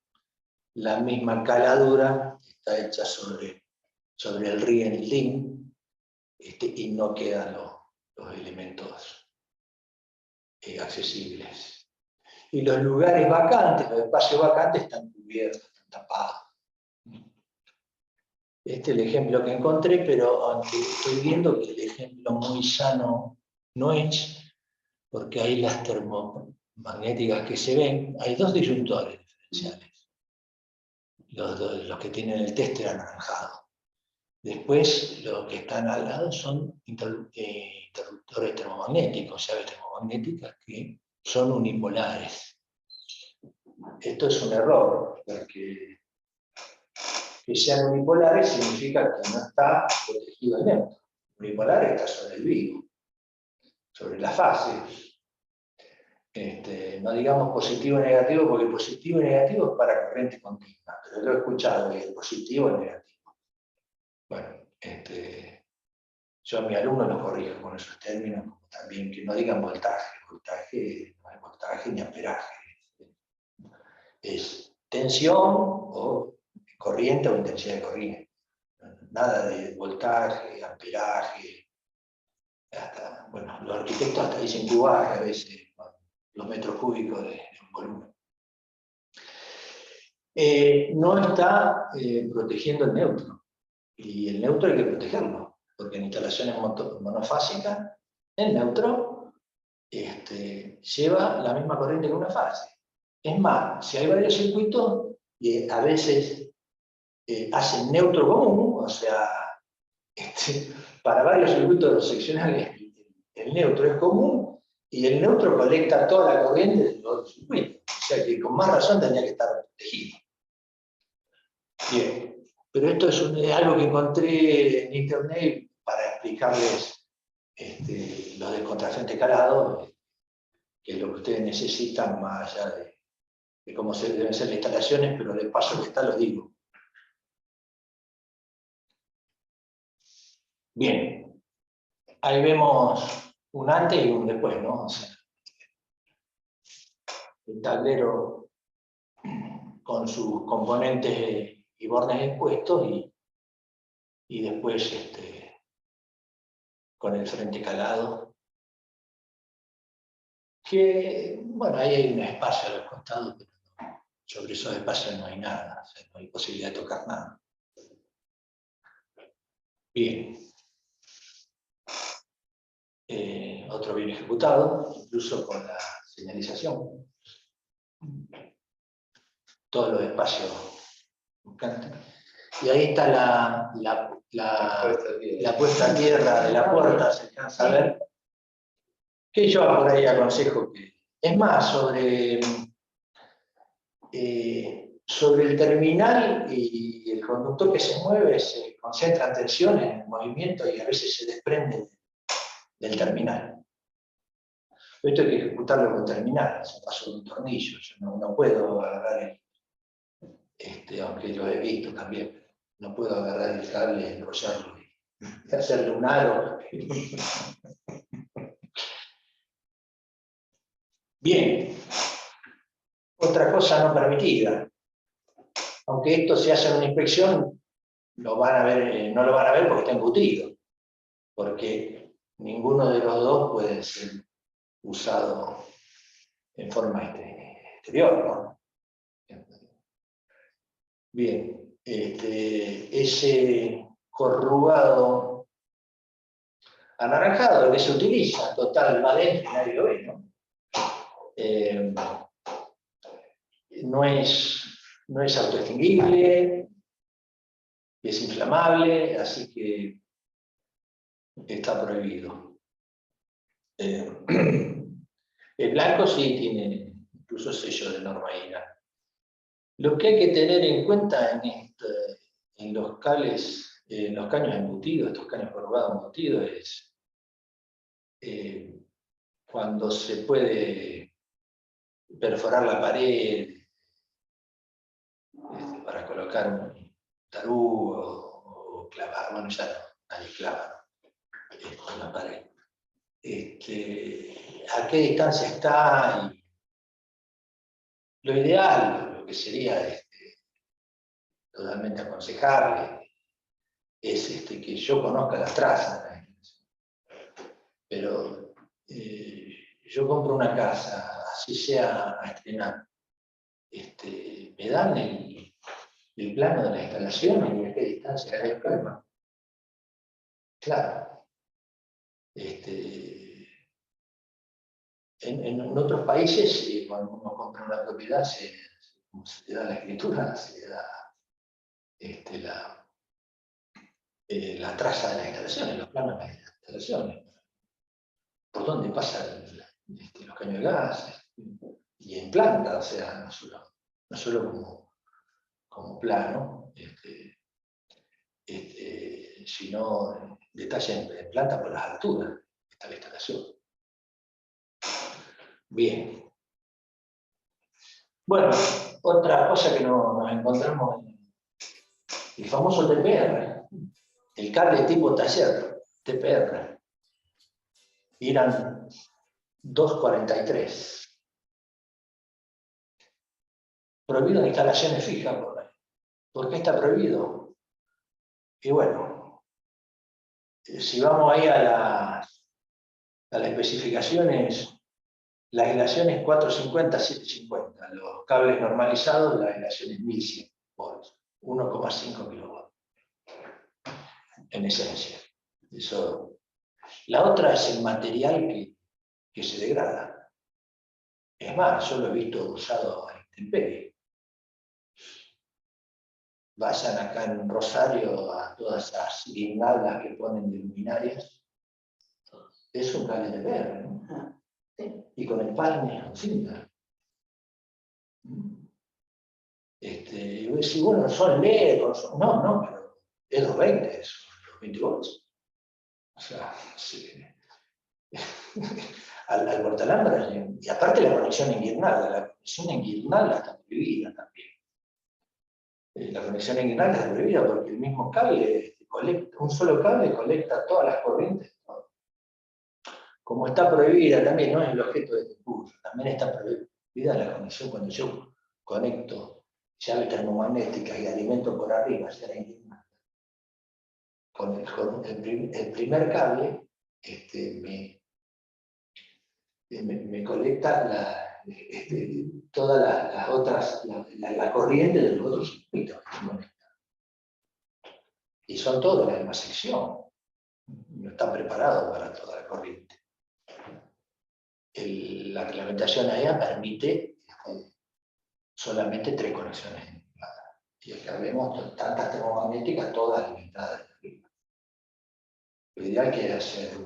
caladura está hecha sobre el rielín, y no quedan los elementos accesibles. Y los lugares vacantes, los espacios vacantes están cubiertos, están tapados. Este es el ejemplo que encontré, pero aunque estoy viendo que el ejemplo muy sano no es, porque ahí las termomagnéticas que se ven, hay dos disyuntores diferenciales. Los que tienen el tester anaranjado. Después, los que están al lado son interruptores termomagnéticos, llaves termomagnéticas que son unipolares. Esto es un error, porque que sean unipolares significa que no está protegido el neutro. Unipolar está sobre el vivo, sobre las fases. No digamos positivo y negativo, porque positivo y negativo es para corriente continua, pero lo he escuchado, que el positivo es negativo. Bueno, yo a mi alumno lo corrijo con esos términos, como también que no digan voltaje. Voltaje no es voltaje ni amperaje. Es tensión o corriente o intensidad de corriente. Nada de voltaje, amperaje. Bueno, los arquitectos hasta dicen cubaje a veces, los metros cúbicos de un volumen. No está protegiendo el neutro. Y el neutro hay que protegerlo, porque en instalaciones monofásicas, el neutro lleva la misma corriente que una fase. Es más, si hay varios circuitos, a veces hacen neutro común, o sea, para varios circuitos seccionales el neutro es común, y el neutro colecta toda la corriente de los otros circuitos. O sea que con más razón tendría que estar protegido. Bien. Pero esto es algo que encontré en internet para explicarles lo del contrafrente calado, que es lo que ustedes necesitan más allá de cómo deben ser las instalaciones, pero de paso que está lo digo. Bien, ahí vemos un antes y un después, ¿no? O sea, el tablero con sus componentes y bornes expuestos y después con el frente calado, que, bueno, ahí hay un espacio a los costados, pero sobre esos espacios no hay nada, o sea, no hay posibilidad de tocar nada. Bien. Otro bien ejecutado, incluso con la señalización. Todos los espacios buscantes. Y ahí está la puesta a tierra de la puerta, se alcanza a ver. Que yo por ahí aconsejo que, es más, sobre el terminal y el conductor que se mueve, se concentran tensiones en el movimiento y a veces se desprenden del terminal. Esto hay que ejecutarlo con terminal, se pasó de un tornillo, yo no puedo agarrar aunque lo he visto también, no puedo agarrar el cable, enrollarlo y hacerle un aro. Bien, otra cosa no permitida. Aunque esto se hace en una inspección, no lo van a ver porque está embutido, porque ninguno de los dos puede ser usado en forma exterior, ¿no? Bien, ese corrugado anaranjado que se utiliza, total, valente, nadie lo ve, ¿no? No es autoextinguible, es inflamable, así que está prohibido. El blanco sí tiene incluso sello de norma INA. Lo que hay que tener en cuenta en los cables, en los caños embutidos, estos caños corrugados embutidos, es cuando se puede perforar la pared para colocar un tarugo o clavar, bueno, ya no, nadie clava, ¿no? En la pared. ¿A qué distancia está? Y lo ideal, lo que sería totalmente aconsejable, es que yo conozca las trazas, pero yo compro una casa, así sea a estrenar, me dan el plano de la instalación y a qué distancia hay el problema. Claro. En otros países, cuando uno compra una propiedad, se le da la escritura, se le da la traza de las instalaciones, los planos de las instalaciones. Por dónde pasan los caños de gas, y en planta, o sea, no solo como plano, sino detalle en planta por las alturas de esta instalación. Bien. Bueno, otra cosa que nos encontramos en el famoso TPR, el cable tipo taller, TPR, eran 243. Prohibido en instalaciones fijas. ¿Por qué está prohibido? Y bueno, si vamos ahí a las especificaciones, la aislación es 450-750, los cables normalizados, la aislación es 1100 volts, 1,5 kW, en esencia. Eso. La otra es el material que se degrada. Es más, yo lo he visto usado a intemperie. Vayan acá en Rosario a todas esas guirnaldas que ponen de luminarias. Es un cable de TPR, ¿no? Y con empalme con cinta. Y voy a decir, bueno, son LED, no, pero es 220, son los 20 volts. O sea, sí. al portalámpara, y aparte la conexión en guirnalda está prohibida también. La conexión en guirnalda está prohibida porque el mismo cable, un solo cable colecta todas las corrientes. Como está prohibida también, no es el objeto de este curso, también está prohibida la conexión cuando yo conecto llaves termomagnéticas y alimento por arriba, hacia la guirnalda. Con el primer cable, me colecta todas las otras, la corriente de los otros circuitos que se conectan. Y son todos de la misma sección. No están preparados para toda la corriente. La reglamentación AEA permite solamente 3 conexiones. Y acá vemos tantas termomagnéticas, todas alimentadas de arriba. Lo ideal que es hacer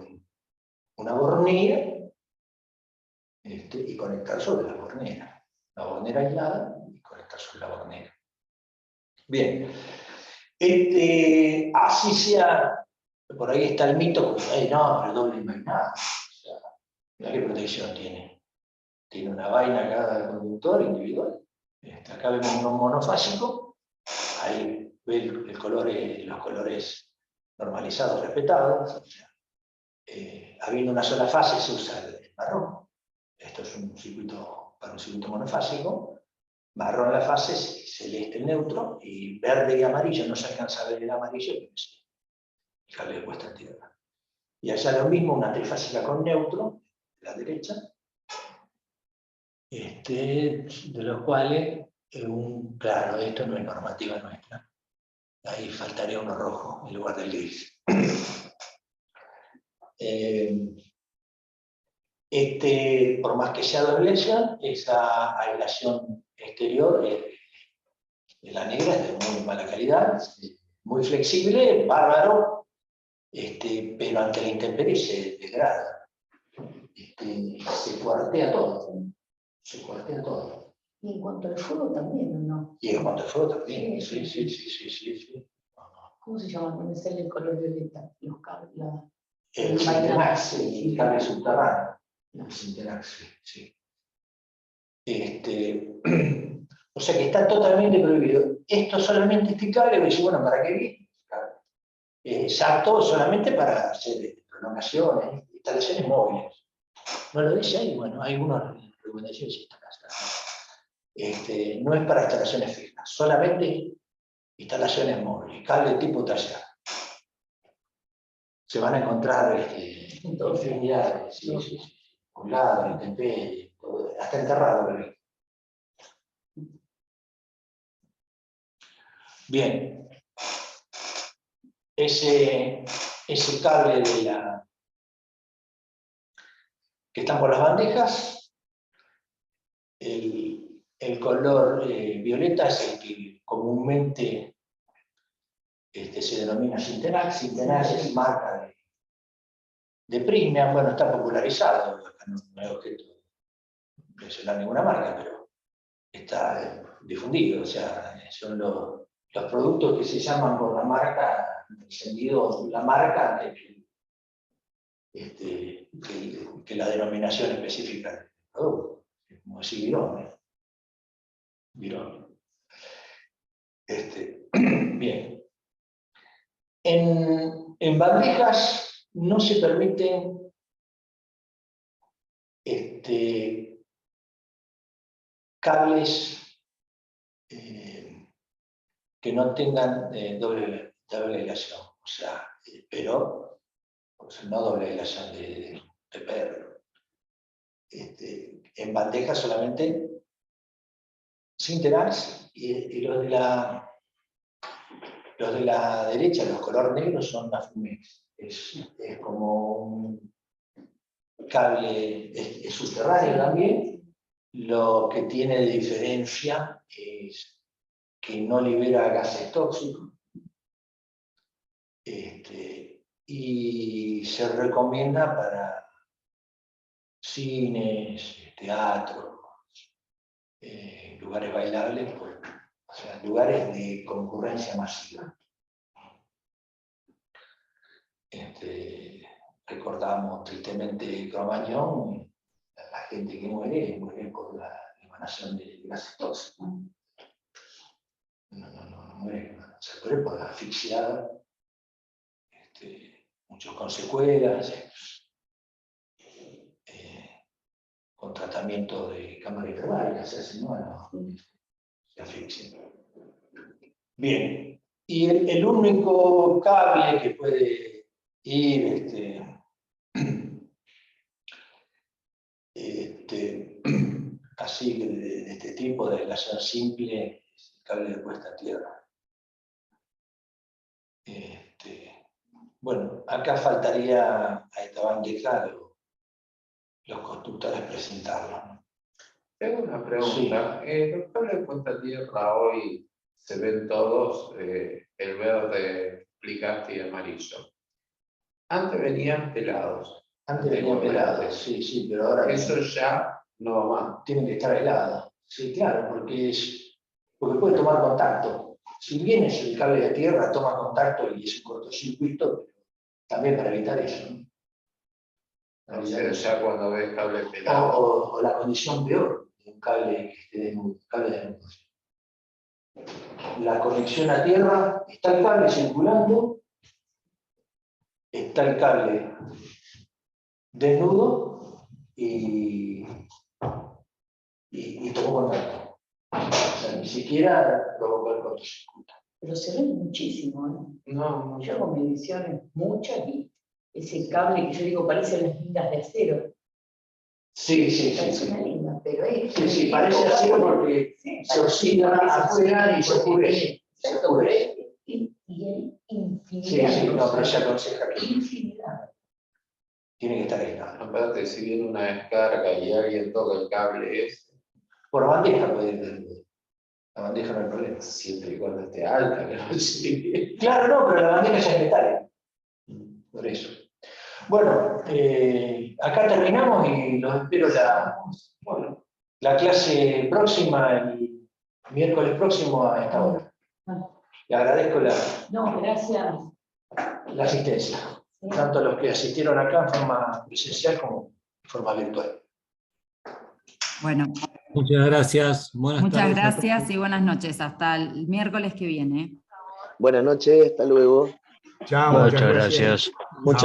una bornera y conectar sobre la bornera. La bornera aislada y conectar sobre la bornera. Bien. Así sea, por ahí está el mito, pues, no, pero doble imaginado. O sea, mira qué protección tiene. Tiene una vaina cada conductor individual. Acá vemos uno monofásico. Ahí ve los colores normalizados, respetados. O sea, habiendo una sola fase se usa el marrón. Esto es un circuito para un circuito monofásico. Marrón la fase, celeste el neutro, y verde y amarillo, no se alcanza a ver el amarillo, pero sí, el cable de puesta en tierra. Y allá lo mismo, una trifásica con neutro, de la derecha, de los cuales, claro, esto no es normativa nuestra. Ahí faltaría uno rojo en lugar del gris. Por más que sea doble aislación, esa aislación exterior, la negra es de muy mala calidad, muy flexible, bárbaro, pero ante la intemperie se degrada. Se cuartea todo. Se cuartea todo. Y en cuanto al fuego también, ¿no? Y en cuanto al fuego también, Sí. sí. ¿Cómo se llama cuando sale el color violeta? Los cables. El Sintenax, el cable subterráneo. El Sintenax, sí. O sea que está totalmente prohibido. Esto solamente este cable, me dice, bueno, ¿para qué viene? Exacto, solamente para hacer prolongaciones, instalaciones móviles. ¿No lo dice ahí? Bueno, hay unas recomendaciones y está acá. No es para instalaciones fijas, solamente instalaciones móviles, cable tipo taller. Se van a encontrar infinidad, sí. Colgado, intemperie, hasta enterrado. Bien. Ese cable que están por las bandejas, el color violeta es el que comúnmente se denomina Sintenax. Sintenax es marca de Prysmian, bueno, está popularizado, no es objeto de mencionar ninguna marca, pero está difundido, o sea, son los productos que se llaman por la marca, encendido la marca antes que la denominación específica del producto, como decir Virón. Bien. En bandejas no se permiten cables que no tengan doble aislación, o sea, pero no doble aislación de perro. En bandejas solamente Sintenax y los de la derecha, los color negro, son Afumex. Es como un cable, es subterráneo también. Lo que tiene de diferencia es que no libera gases tóxicos. Y se recomienda para cines, teatros, lugares bailables, o sea, lugares de concurrencia masiva. Recordamos tristemente Cromañón, la gente que muere por la emanación de gases tóxicos. No muere, se muere por la asfixiada, muchos con secuelas, con tratamiento de cámara hiperbárica, se hace, se asfixian. Bien, y el único cable que puede ir así de este tipo de aislación simple es el cable de puesta a tierra. Bueno, acá faltaría a esta bandeja los constructores presentarlo, ¿no? Tengo una pregunta. Los cables de puesta a tierra hoy se ven todos, el verde, explicaste, y amarillo. Antes venían pelados. Antes venían pelados, sí, pero ahora Eso ya no va más. tienen que estar aislados. Sí, claro, porque puede tomar contacto. Si bien es el cable de tierra, toma contacto y es un cortocircuito, pero también para evitar eso, ¿no? O sea, ya cuando ves cable pelado. O la condición peor de un cable que esté desnudo, cable desnudo. La conexión a tierra, está el cable circulando, está el cable desnudo y tomó contacto. O sea, ni siquiera provocó el cortocircuito. Pero se ven muchísimo, ¿no? No, Yo hago mediciones, muchas, y ese cable que yo digo parece las lindas de acero. Sí. Parece una linda, pero es. Sí, parece acero porque se oxida afuera y se oscurece. Exacto, pero y hay infinidad. Sí, no, pero se aconseja que Infinidad. tiene que estar aislado. aparte, si viene una descarga y alguien toca el cable ese, Por bandeja puede ir. La bandeja no hay problema. siempre y cuando esté alta, que no sé. Claro, no, pero la bandeja ya es metálica. Por eso. Bueno, acá terminamos y los espero la clase próxima, el miércoles próximo a esta hora. Le agradezco No, gracias. la asistencia, tanto a los que asistieron acá en forma presencial como en forma virtual. Bueno, Muchas gracias. Buenas muchas tardes a gracias todos. y buenas noches. Hasta el miércoles que viene. Buenas noches, hasta luego. Chao, Muchas gracias. Muchas